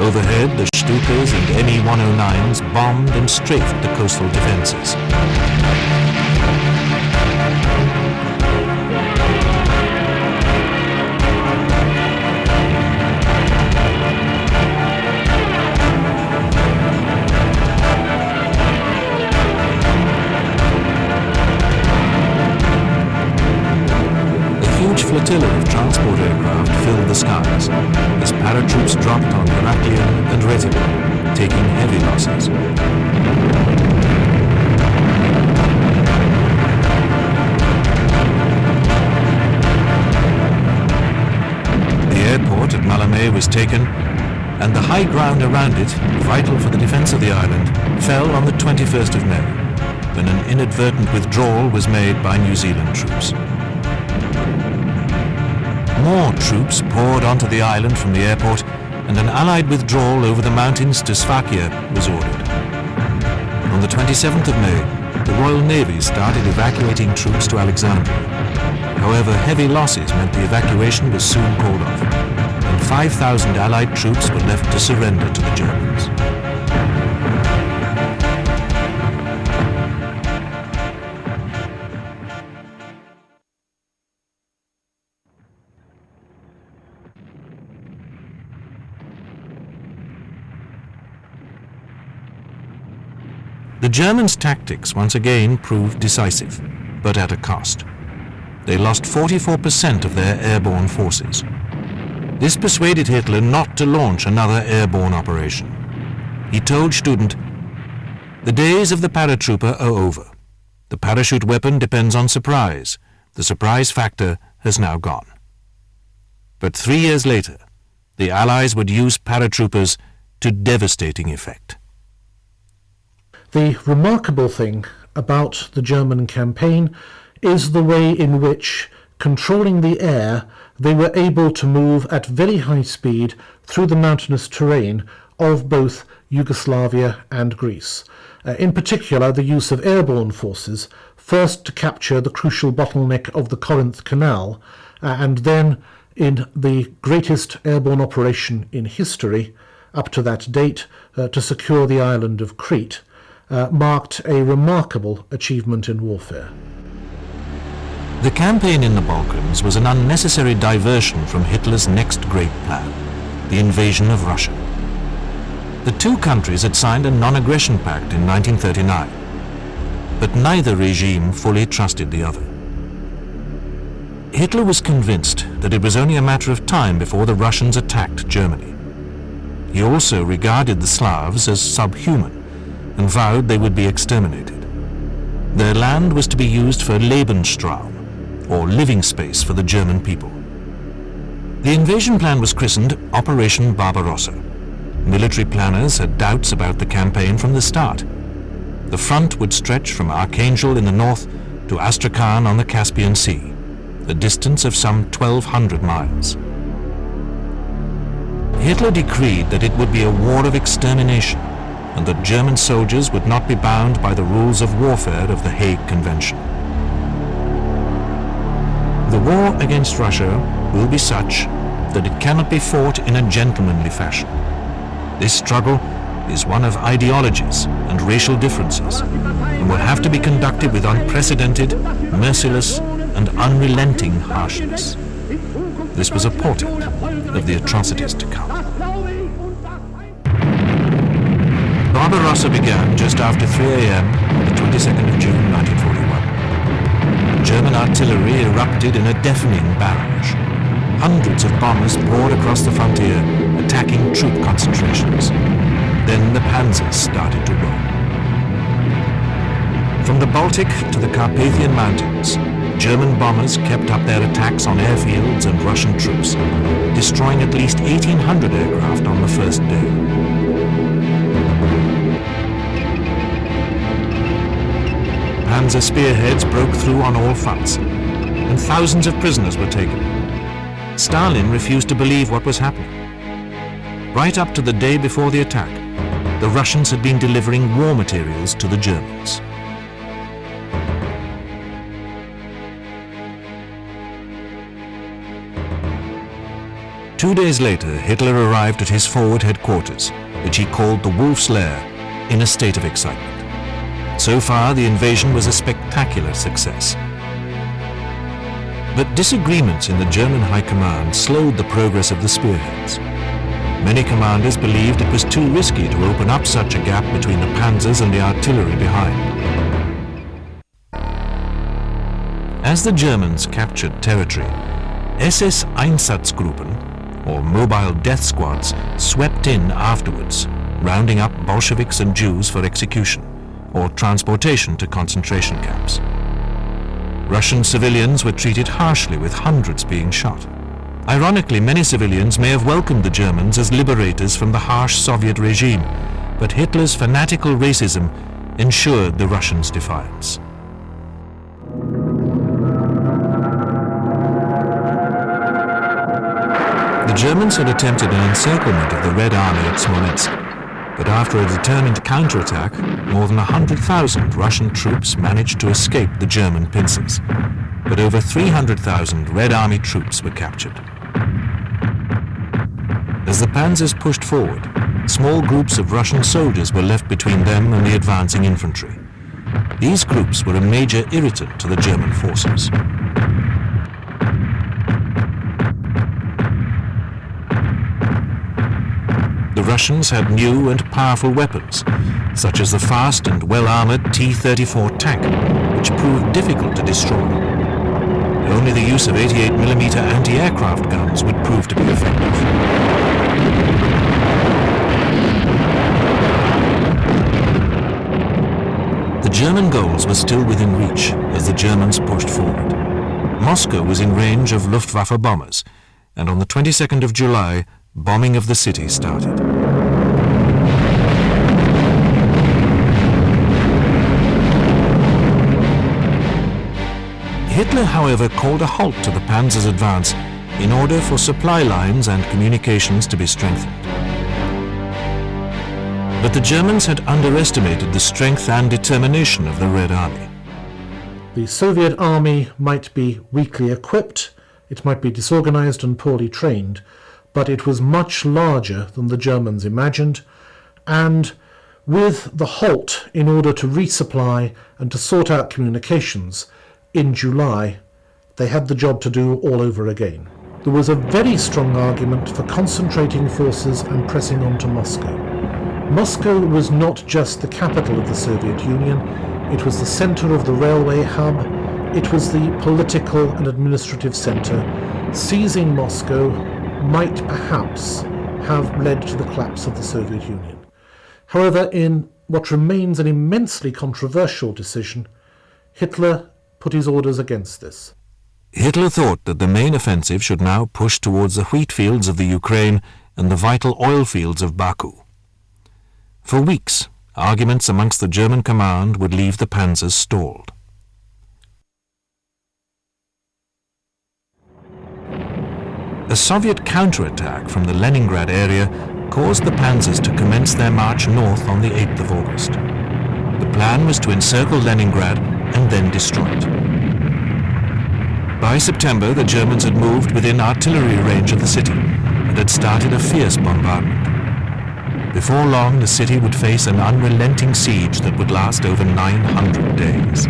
Speaker 1: Overhead, the Stukas and Me-109s bombed and strafed the coastal defences. A flotilla of transport aircraft filled the skies as paratroops dropped on Heraklion and Retigon, taking heavy losses. The airport at Malmö was taken, and the high ground around it, vital for the defense of the island, fell on the 21st of May, when an inadvertent withdrawal was made by New Zealand troops. More troops poured onto the island from the airport, and an Allied withdrawal over the mountains to Slovakia was ordered. On the 27th of May, the Royal Navy started evacuating troops to Alexandria. However, heavy losses meant the evacuation was soon called off, and 5,000 Allied troops were left to surrender to the Germans. The Germans' tactics once again proved decisive, but at a cost. They lost 44% of their airborne forces. This persuaded Hitler not to launch another airborne operation. He told Student, "The days of the paratrooper are over. The parachute weapon depends on surprise. The surprise factor has now gone." But 3 years later, the Allies would use paratroopers to devastating effect.
Speaker 2: The remarkable thing about the German campaign is the way in which, controlling the air, they were able to move at very high speed through the mountainous terrain of both Yugoslavia and Greece. In particular, the use of airborne forces, first to capture the crucial bottleneck of the Corinth Canal, and then in the greatest airborne operation in history, up to that date, to secure the island of Crete, marked a remarkable achievement in warfare.
Speaker 1: The campaign in the Balkans was an unnecessary diversion from Hitler's next great plan, the invasion of Russia. The two countries had signed a non-aggression pact in 1939, but neither regime fully trusted the other. Hitler was convinced that it was only a matter of time before the Russians attacked Germany. He also regarded the Slavs as subhuman and vowed they would be exterminated. Their land was to be used for Lebensraum, or living space for the German people. The invasion plan was christened Operation Barbarossa. Military planners had doubts about the campaign from the start. The front would stretch from Archangel in the north to Astrakhan on the Caspian Sea, a distance of some 1,200 miles. Hitler decreed that it would be a war of extermination, and that German soldiers would not be bound by the rules of warfare of the Hague Convention. The war against Russia will be such that it cannot be fought in a gentlemanly fashion. This struggle is one of ideologies and racial differences, and will have to be conducted with unprecedented, merciless, and unrelenting harshness. This was a portent of the atrocities to come. Barbarossa began just after 3 a.m. on the 22nd of June 1941. German artillery erupted in a deafening barrage. Hundreds of bombers poured across the frontier, attacking troop concentrations. Then the panzers started to roll. From the Baltic to the Carpathian Mountains, German bombers kept up their attacks on airfields and Russian troops, destroying at least 1,800 aircraft on the first day. Panzer spearheads broke through on all fronts. and thousands of prisoners were taken. Stalin refused to believe what was happening. Right up to the day before the attack, the Russians had been delivering war materials to the Germans. Two days later, Hitler arrived at his forward headquarters, which he called the Wolf's Lair, in a state of excitement. So far, the invasion was a spectacular success. But disagreements in the German High Command slowed the progress of the spearheads. Many commanders believed it was too risky to open up such a gap between the panzers and the artillery behind. As the Germans captured territory, SS Einsatzgruppen, or mobile death squads, swept in afterwards, rounding up Bolsheviks and Jews for execution or transportation to concentration camps. Russian civilians were treated harshly, with hundreds being shot. Ironically, many civilians may have welcomed the Germans as liberators from the harsh Soviet regime, but Hitler's fanatical racism ensured the Russians' defiance. The Germans had attempted an encirclement of the Red Army at Smolensk, but after a determined counterattack, more than 100,000 Russian troops managed to escape the German pincers. But over 300,000 Red Army troops were captured. As the panzers pushed forward, small groups of Russian soldiers were left between them and the advancing infantry. These groups were a major irritant to the German forces. The Russians had new and powerful weapons, such as the fast and well-armored T-34 tank, which proved difficult to destroy. Only the use of 88mm anti-aircraft guns would prove to be effective. The German goals were still within reach as the Germans pushed forward. Moscow was in range of Luftwaffe bombers, and on the 22nd of July, bombing of the city started. Hitler, however, called a halt to the panzers' advance in order for supply lines and communications to be strengthened. But the Germans had underestimated the strength and determination of the Red Army.
Speaker 2: The Soviet army might be weakly equipped, it might be disorganized and poorly trained, but it was much larger than the Germans imagined, and with the halt in order to resupply and to sort out communications in July, they had the job to do all over again. There was a very strong argument for concentrating forces and pressing on to Moscow. Moscow was not just the capital of the Soviet Union, it was the center of the railway hub, it was the political and administrative center. Seizing Moscow might perhaps have led to the collapse of the Soviet Union. However, in what remains an immensely controversial decision, Hitler put his orders against this.
Speaker 1: Hitler thought that the main offensive should now push towards the wheat fields of the Ukraine and the vital oil fields of Baku. For weeks, arguments amongst the German command would leave the panzers stalled. A Soviet counterattack from the Leningrad area caused the panzers to commence their march north on the 8th of August. The plan was to encircle Leningrad and then destroy it. By September, the Germans had moved within artillery range of the city and had started a fierce bombardment. Before long, the city would face an unrelenting siege that would last over 900 days.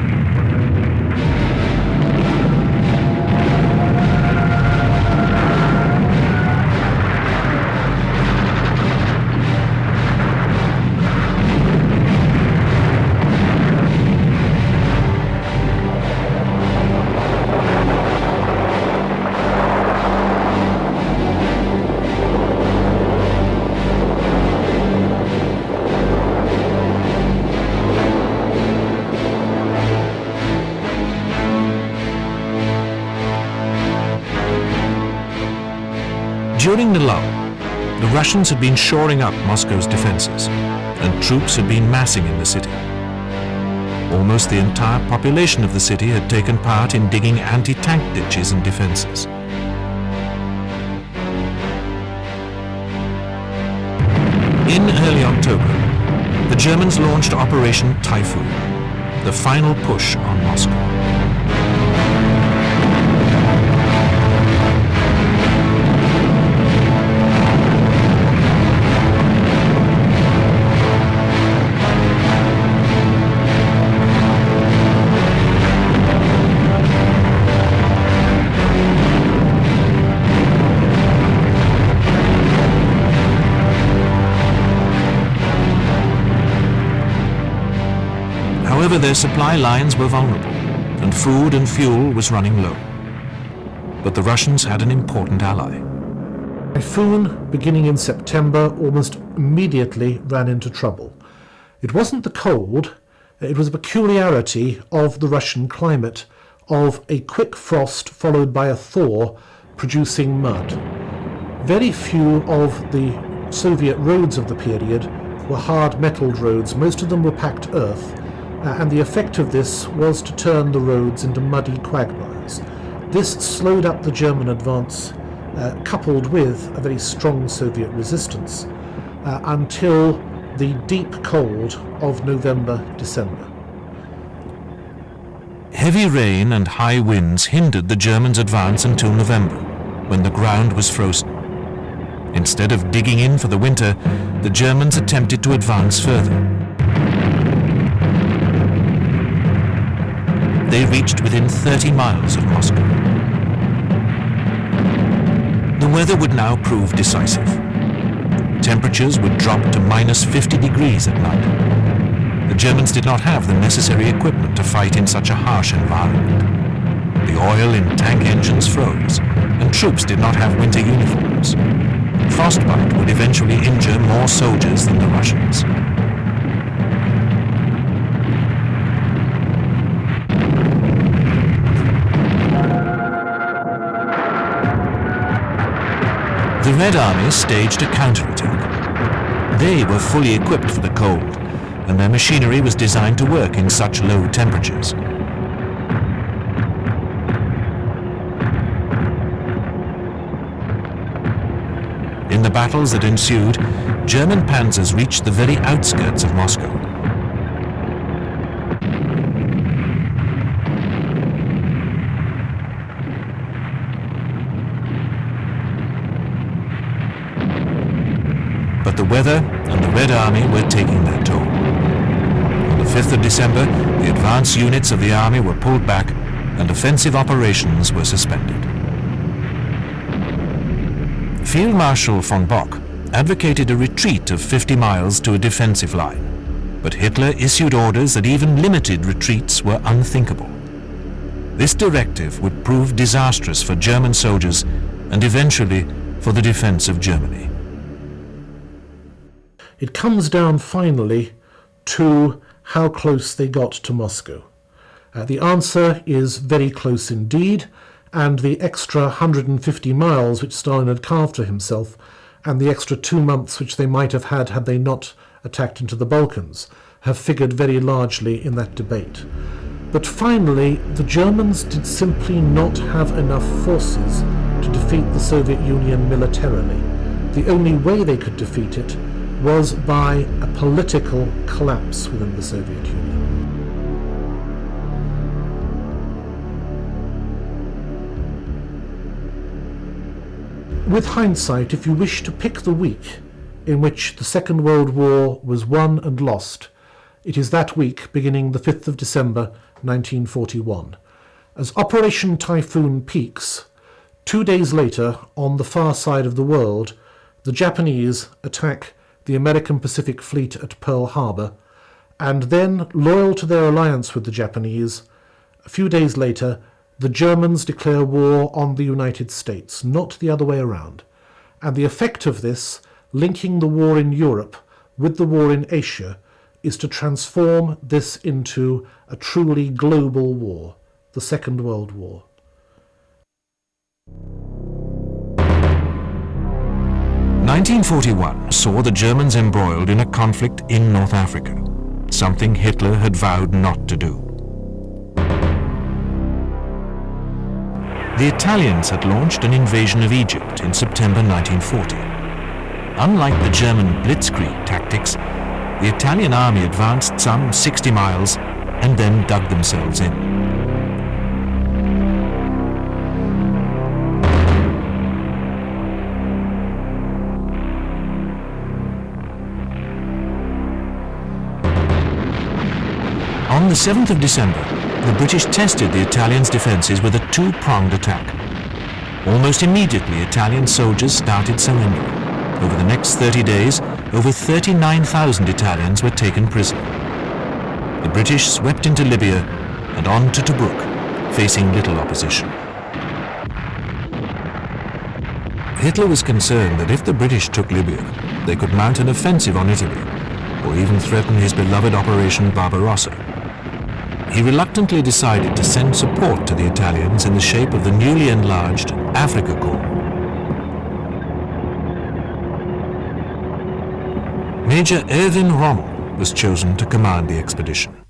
Speaker 1: During the lull, the Russians had been shoring up Moscow's defenses, and troops had been massing in the city. Almost the entire population of the city had taken part in digging anti-tank ditches and defenses. In early October, the Germans launched Operation Typhoon, the final push on Moscow. However, their supply lines were vulnerable, and food and fuel was running low. But the Russians had an important ally.
Speaker 2: Typhoon, beginning in September, almost immediately ran into trouble. It wasn't the cold, it was a peculiarity of the Russian climate, of a quick frost followed by a thaw producing mud. Very few of the Soviet roads of the period were hard-metalled roads. Most of them were packed earth, and the effect of this was to turn the roads into muddy quagmires. This slowed up the German advance, coupled with a very strong Soviet resistance, until the deep cold of November-December.
Speaker 1: Heavy rain and high winds hindered the Germans' advance until November, when the ground was frozen. Instead of digging in for the winter, the Germans attempted to advance further. They reached within 30 miles of Moscow. The weather would now prove decisive. Temperatures would drop to minus 50 degrees at night. The Germans did not have the necessary equipment to fight in such a harsh environment. The oil in tank engines froze, and troops did not have winter uniforms. Frostbite would eventually injure more soldiers than the Russians. The Red Army staged a counterattack. They were fully equipped for the cold, and their machinery was designed to work in such low temperatures. In the battles that ensued, German panzers reached the very outskirts of Moscow. But the weather and the Red Army were taking their toll. On the 5th of December, the advance units of the army were pulled back and offensive operations were suspended. Field Marshal von Bock advocated a retreat of 50 miles to a defensive line, but Hitler issued orders that even limited retreats were unthinkable. This directive would prove disastrous for German soldiers and eventually for the defense of Germany.
Speaker 2: It comes down finally to how close they got to Moscow. The answer is very close indeed, and the extra 150 miles which Stalin had carved for himself, and the extra 2 months which they might have had they not attacked into the Balkans, have figured very largely in that debate. But finally, the Germans did simply not have enough forces to defeat the Soviet Union militarily. The only way they could defeat it was by a political collapse within the Soviet Union. With hindsight, if you wish to pick the week in which the Second World War was won and lost, it is that week beginning the 5th of December 1941. As Operation Typhoon peaks, 2 days later, on the far side of the world, the Japanese attack the American Pacific Fleet at Pearl Harbor, and then, loyal to their alliance with the Japanese, a few days later, the Germans declare war on the United States, not the other way around. And the effect of this, linking the war in Europe with the war in Asia, is to transform this into a truly global war, the Second World War. "1941 saw the Germans embroiled in a conflict in North Africa.
Speaker 1: something Hitler had vowed not to do. The Italians had launched an invasion of Egypt in September 1940. Unlike the German blitzkrieg tactics, the Italian army advanced some 60 miles and then dug themselves in. On the 7th of December, the British tested the Italians' defences with a two-pronged attack. Almost immediately, Italian soldiers started surrendering. Over the next 30 days, over 39,000 Italians were taken prisoner. The British swept into Libya and on to Tobruk, facing little opposition. Hitler was concerned that if the British took Libya, they could mount an offensive on Italy, or even threaten his beloved Operation Barbarossa. He reluctantly decided to send support to the Italians in the shape of the newly enlarged Afrika Korps. Major Erwin Rommel was chosen to command the expedition.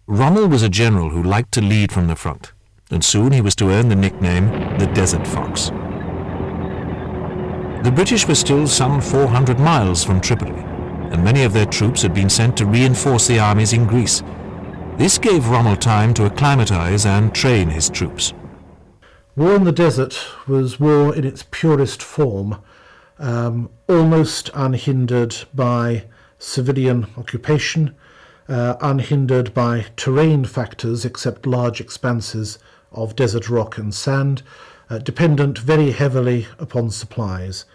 Speaker 1: Rommel was a general who liked to lead from the front, and soon he was to earn the nickname the Desert Fox. The British were still some 400 miles from Tripoli, and many of their troops had been sent to reinforce the armies in Greece. This gave Rommel time to acclimatize and train his troops.
Speaker 2: War in the desert was war in its purest form, almost unhindered by civilian occupation, unhindered by terrain factors except large expanses of desert rock and sand, dependent very heavily upon supplies,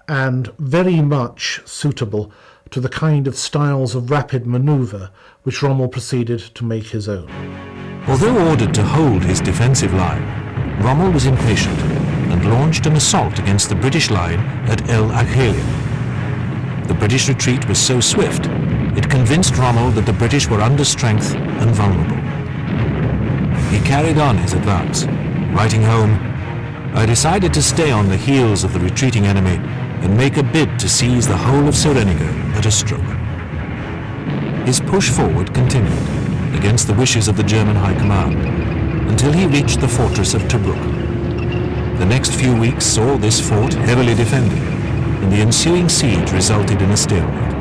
Speaker 2: and very much suitable to the kind of styles of rapid manoeuvre which Rommel proceeded to make his own.
Speaker 1: Although ordered to hold his defensive line, Rommel was impatient and launched an assault against the British line at El Aghelia. The British retreat was so swift, it convinced Rommel that the British were under strength and vulnerable. He carried on his advance, writing home, "I decided to stay on the heels of the retreating enemy and make a bid to seize the whole of Cyrenaica at a stroke." His push forward continued, against the wishes of the German High Command, until he reached the fortress of Tobruk. The next few weeks saw this fort heavily defended, and the ensuing siege resulted in a stalemate.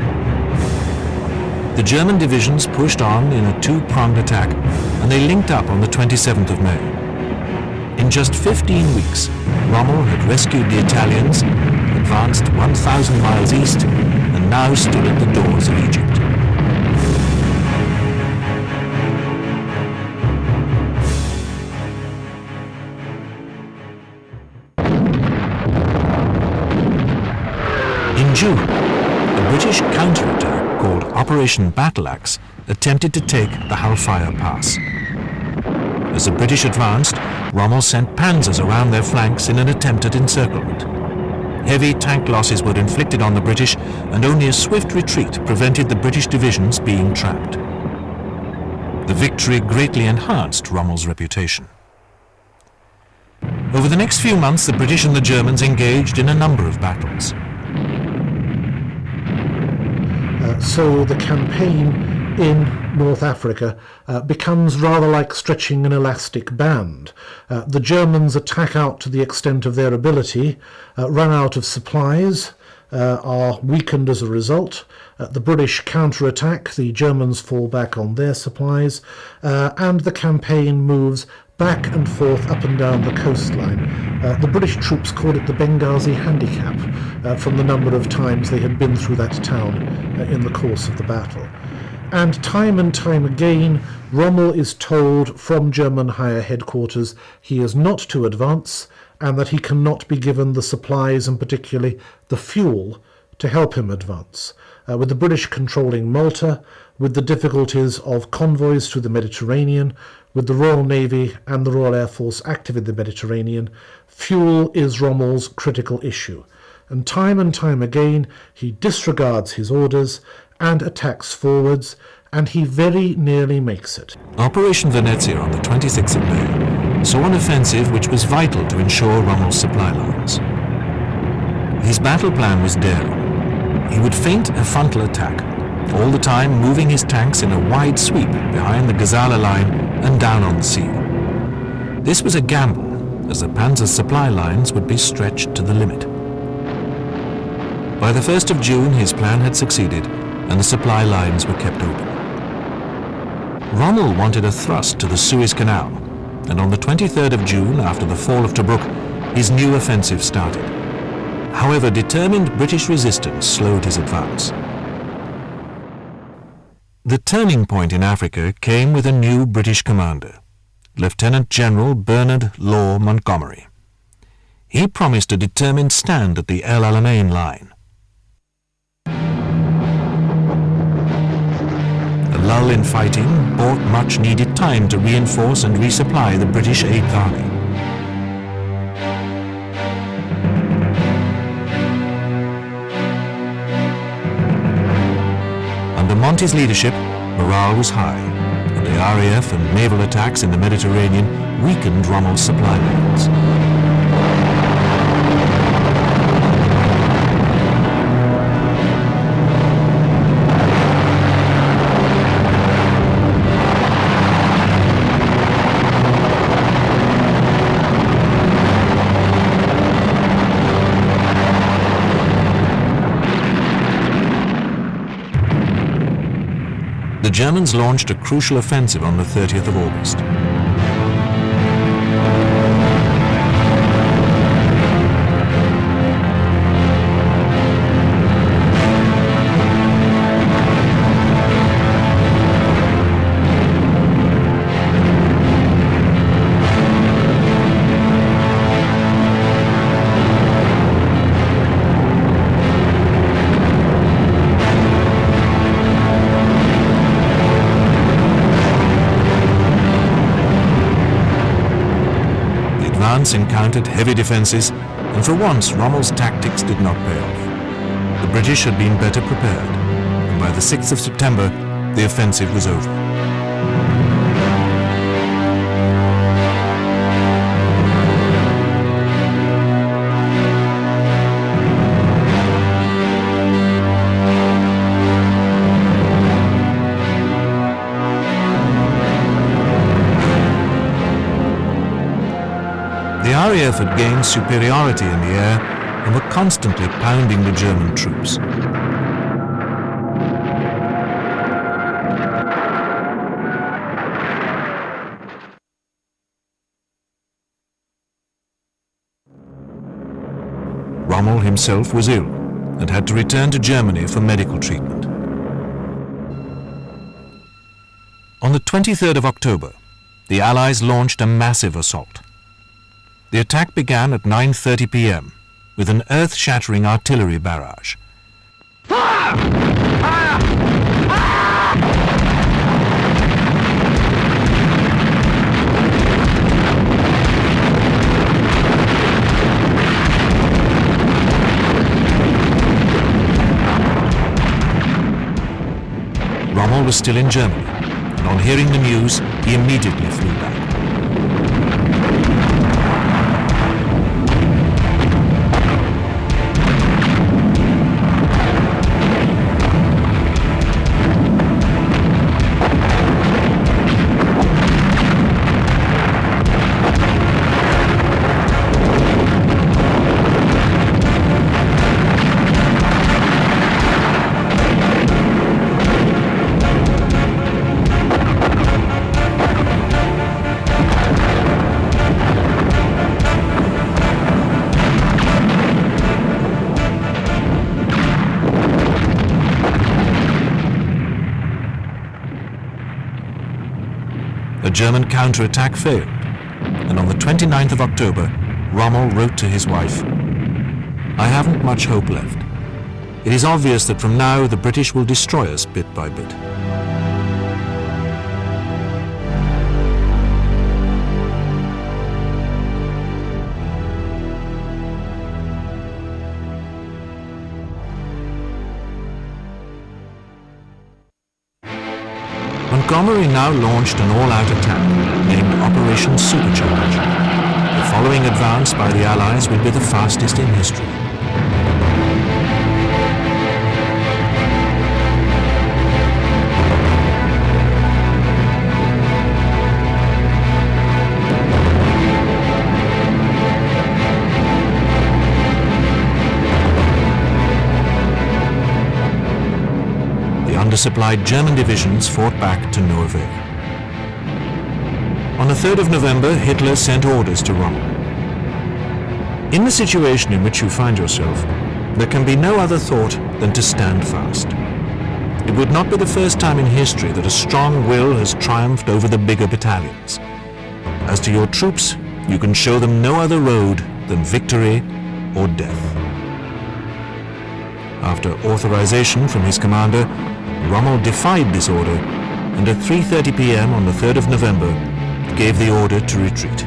Speaker 1: The German divisions pushed on in a two-pronged attack, and they linked up on the 27th of May. In just 15 weeks, Rommel had rescued the Italians, advanced 1,000 miles east, and now stood at the doors of Egypt. In June, a British counterattack called Operation Battle Axe attempted to take the Halfaya Pass. As the British advanced, Rommel sent panzers around their flanks in an attempt at encirclement. Heavy tank losses were inflicted on the British, and only a swift retreat prevented the British divisions being trapped. The victory greatly enhanced Rommel's reputation. Over the next few months, the British and the Germans engaged in a number of battles.
Speaker 2: So the campaign in North Africa becomes rather like stretching an elastic band. The Germans attack out to the extent of their ability, run out of supplies, are weakened as a result. The British counterattack, the Germans fall back on their supplies, and the campaign moves back and forth up and down the coastline. The British troops called it the Benghazi Handicap, from the number of times they had been through that town in the course of the battle. And time again, Rommel is told from German higher headquarters he is not to advance, and that he cannot be given the supplies and particularly the fuel to help him advance. With the British controlling Malta, with the difficulties of convoys through the Mediterranean, with the Royal Navy and the Royal Air Force active in the Mediterranean, fuel is Rommel's critical issue. And time again, he disregards his orders and attacks forwards, and he very nearly makes it.
Speaker 1: Operation Venezia on the 26th of May saw an offensive which was vital to ensure Rommel's supply lines. His battle plan was daring. He would feint a frontal attack, all the time moving his tanks in a wide sweep behind the Gazala line and down on the sea. This was a gamble, as the Panzer's supply lines would be stretched to the limit. By the 1st of June, his plan had succeeded, and the supply lines were kept open. Rommel wanted a thrust to the Suez Canal, and on the 23rd of June, after the fall of Tobruk, his new offensive started. However, determined British resistance slowed his advance. The turning point in Africa came with a new British commander, Lieutenant General Bernard Law Montgomery. He promised a determined stand at the El Alamein line. The lull in fighting bought much-needed time to reinforce and resupply the British Eighth Army. Under Monty's leadership, morale was high, and the RAF and naval attacks in the Mediterranean weakened Rommel's supply lines. The Germans launched a crucial offensive on the 30th of August. Encountered heavy defences, and for once Rommel's tactics did not pay off. The British had been better prepared, and by the 6th of September the offensive was over. The RAF had gained superiority in the air and were constantly pounding the German troops. Rommel himself was ill and had to return to Germany for medical treatment. On the 23rd of October, the Allies launched a massive assault. The attack began at 9:30 p.m. with an earth-shattering artillery barrage.
Speaker 3: Fire! Fire!
Speaker 1: Rommel was still in Germany, and on hearing the news, he immediately flew back. A German counterattack failed, and on the 29th of October, Rommel wrote to his wife, "I haven't much hope left. It is obvious that from now the British will destroy us bit by bit." Montgomery now launched an all-out attack named Operation Supercharge. The following advance by the Allies would be the fastest in history. undersupplied German divisions fought back to no avail. On the 3rd of November, Hitler sent orders to Rommel. In the situation in which you find yourself, there can be no other thought than to stand fast. It would not be the first time in history that a strong will has triumphed over the bigger battalions. As to your troops, you can show them no other road than victory or death. After authorization from his commander, Rommel defied this order and at 3:30 p.m. on the 3rd of November gave the order to retreat.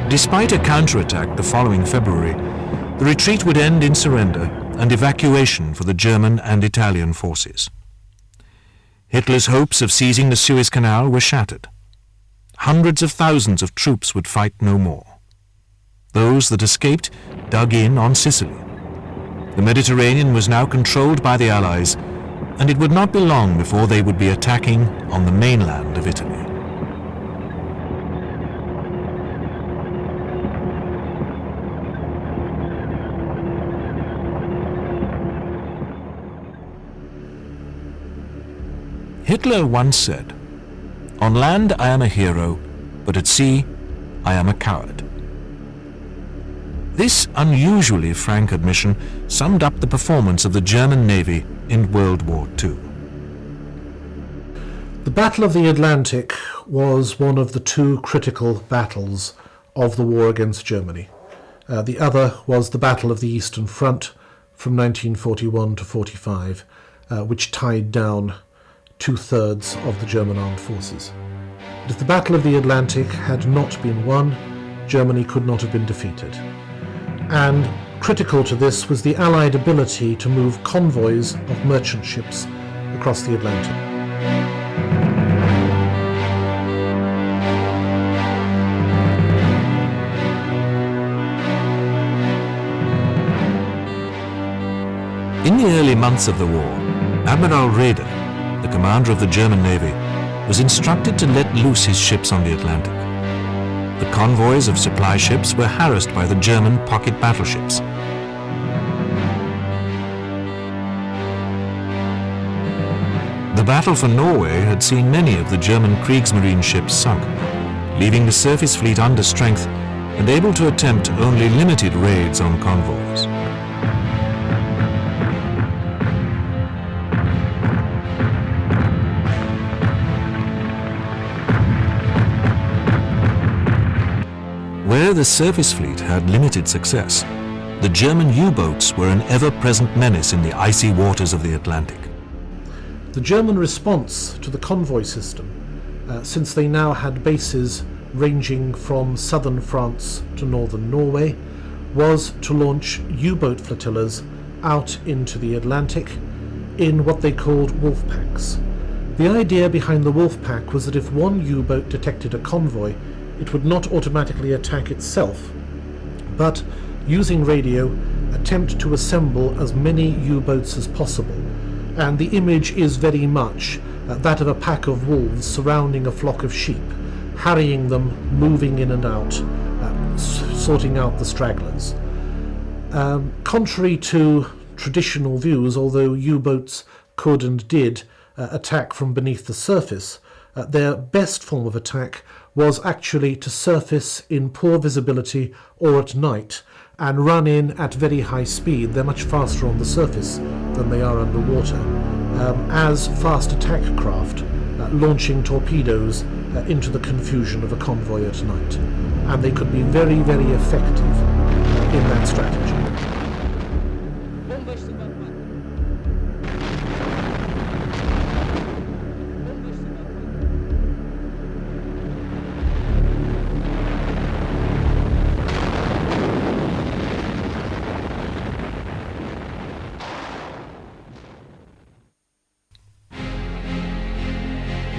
Speaker 1: Despite a counterattack the following February, the retreat would end in surrender and evacuation for the German and Italian forces. Hitler's hopes of seizing the Suez Canal were shattered. Hundreds of thousands of troops would fight no more. Those that escaped dug in on Sicily. The Mediterranean was now controlled by the Allies, and it would not be long before they would be attacking on the mainland of Italy. Hitler once said, "On land I am a hero, but at sea I am a coward." This unusually frank admission summed up the performance of the German Navy in World War II.
Speaker 2: The Battle of the Atlantic was one of the two critical battles of the war against Germany. The other was the Battle of the Eastern Front from 1941 to 45, which tied down 2/3 of the German armed forces. But if the Battle of the Atlantic had not been won, Germany could not have been defeated. And critical to this was the Allied ability to move convoys of merchant ships across the Atlantic.
Speaker 1: In the early months of the war, Admiral Raeder, the commander of the German Navy, was instructed to let loose his ships on the Atlantic. The convoys of supply ships were harassed by the German pocket battleships. The battle for Norway had seen many of the German Kriegsmarine ships sunk, leaving the surface fleet under strength and able to attempt only limited raids on convoys. Where the surface fleet had limited success, the German U-boats were an ever-present menace in the icy waters of the Atlantic.
Speaker 2: The German response to the convoy system, since they now had bases ranging from southern France to northern Norway, was to launch U-boat flotillas out into the Atlantic in what they called wolf packs. The idea behind the wolf pack was that if one U-boat detected a convoy, it would not automatically attack itself, but using radio, attempt to assemble as many U-boats as possible. And the image is very much that of a pack of wolves surrounding a flock of sheep, harrying them, moving in and out, sorting out the stragglers. Contrary to traditional views, although U-boats could and did attack from beneath the surface, their best form of attack was actually to surface in poor visibility or at night and run in at very high speed. They're much faster on the surface than they are underwater, as fast attack craft, launching torpedoes into the confusion of a convoy at night. And they could be very, very effective in that strategy.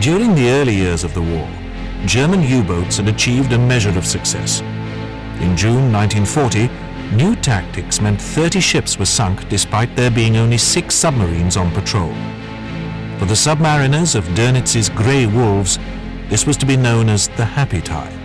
Speaker 1: During the early years of the war, German U-boats had achieved a measure of success. In June 1940, new tactics meant 30 ships were sunk despite there being only 6 submarines on patrol. For the submariners of Dönitz's Grey Wolves, This was to be known as the Happy Tide.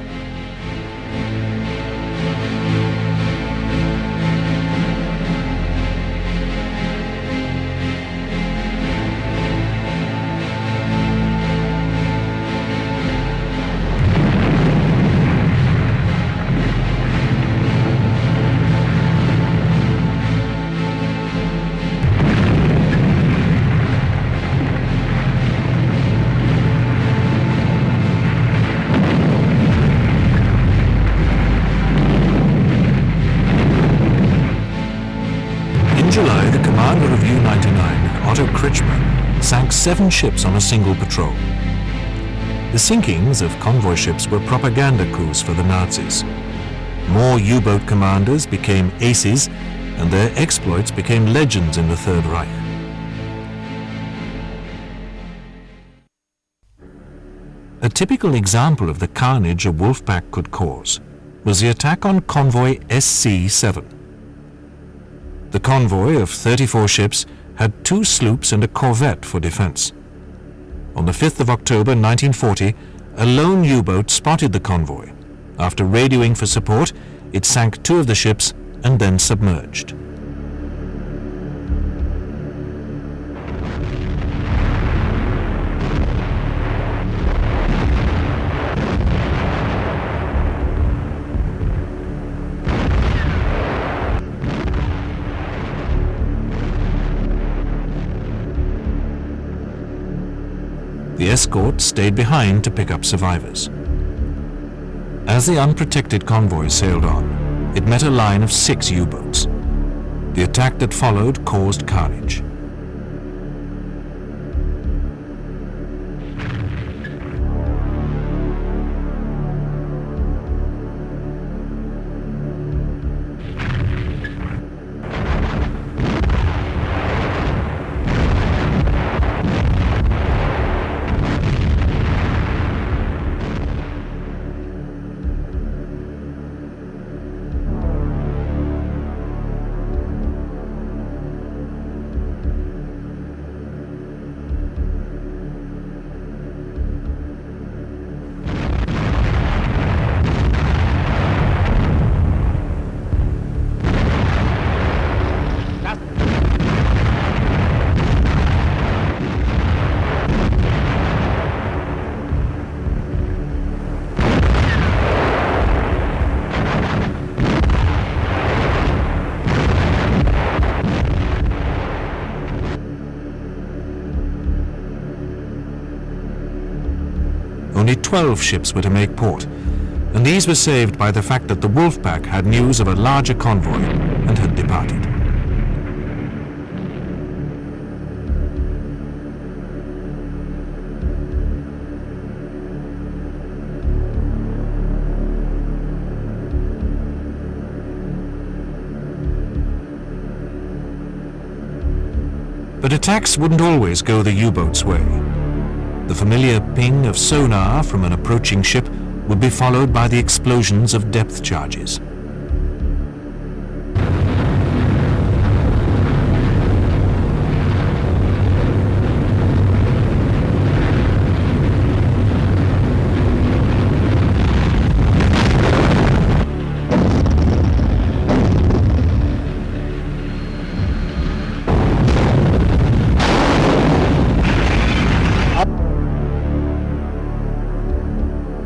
Speaker 1: Sank 7 ships on a single patrol. The sinkings of convoy ships were propaganda coups for the Nazis. More U-boat commanders became aces, and their exploits became legends in the Third Reich. A typical example of the carnage a wolfpack could cause was the attack on convoy SC-7. The convoy of 34 ships had 2 sloops and a corvette for defense. On the 5th of October 1940, a lone U-boat spotted the convoy. After radioing for support, it sank 2 of the ships and then submerged. The escort stayed behind to pick up survivors. As the unprotected convoy sailed on, it met a line of 6 U-boats. The attack that followed caused carnage. Only 12 ships were to make port, and these were saved by the fact that the Wolfpack had news of a larger convoy and had departed. But attacks wouldn't always go the U-boat's way. The familiar ping of sonar from an approaching ship would be followed by the explosions of depth charges.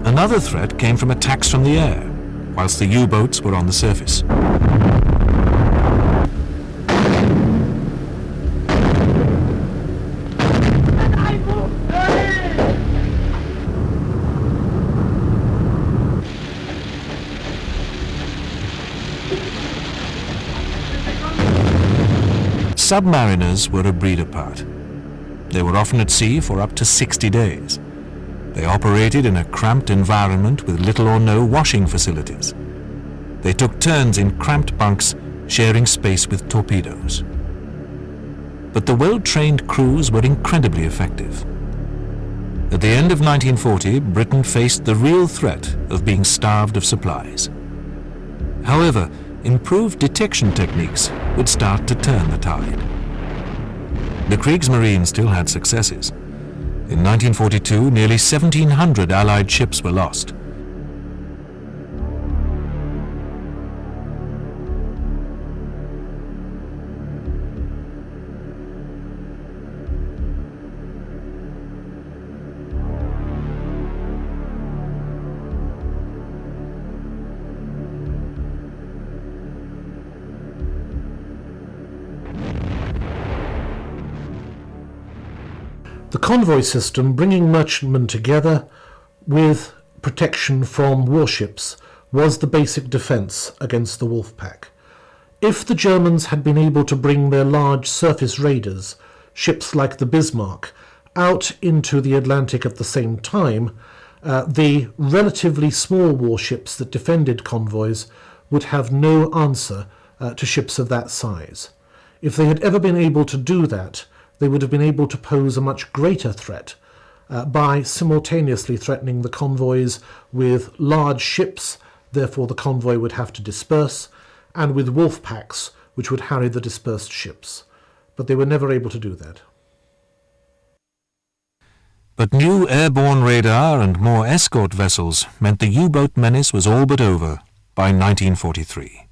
Speaker 1: Another threat came from attacks from the air, whilst the U-boats were on the surface. Submariners were a breed apart. They were often at sea for up to 60 days. They operated in a cramped environment with little or no washing facilities. They took turns in cramped bunks, sharing space with torpedoes. But the well-trained crews were incredibly effective. At the end of 1940, Britain faced the real threat of being starved of supplies. However, improved detection techniques would start to turn the tide. The Kriegsmarine still had successes. In 1942, nearly 1,700 Allied ships were lost.
Speaker 2: The convoy system, bringing merchantmen together with protection from warships, was the basic defence against the wolf pack. If the Germans had been able to bring their large surface raiders, ships like the Bismarck, out into the Atlantic at the same time, the relatively small warships that defended convoys would have no answer to ships of that size. If they had ever been able to do that, they would have been able to pose a much greater threat by simultaneously threatening the convoys with large ships, therefore the convoy would have to disperse, and with wolf packs, which would harry the dispersed ships. But they were never able to do that.
Speaker 1: But new airborne radar and more escort vessels meant the U-boat menace was all but over by 1943.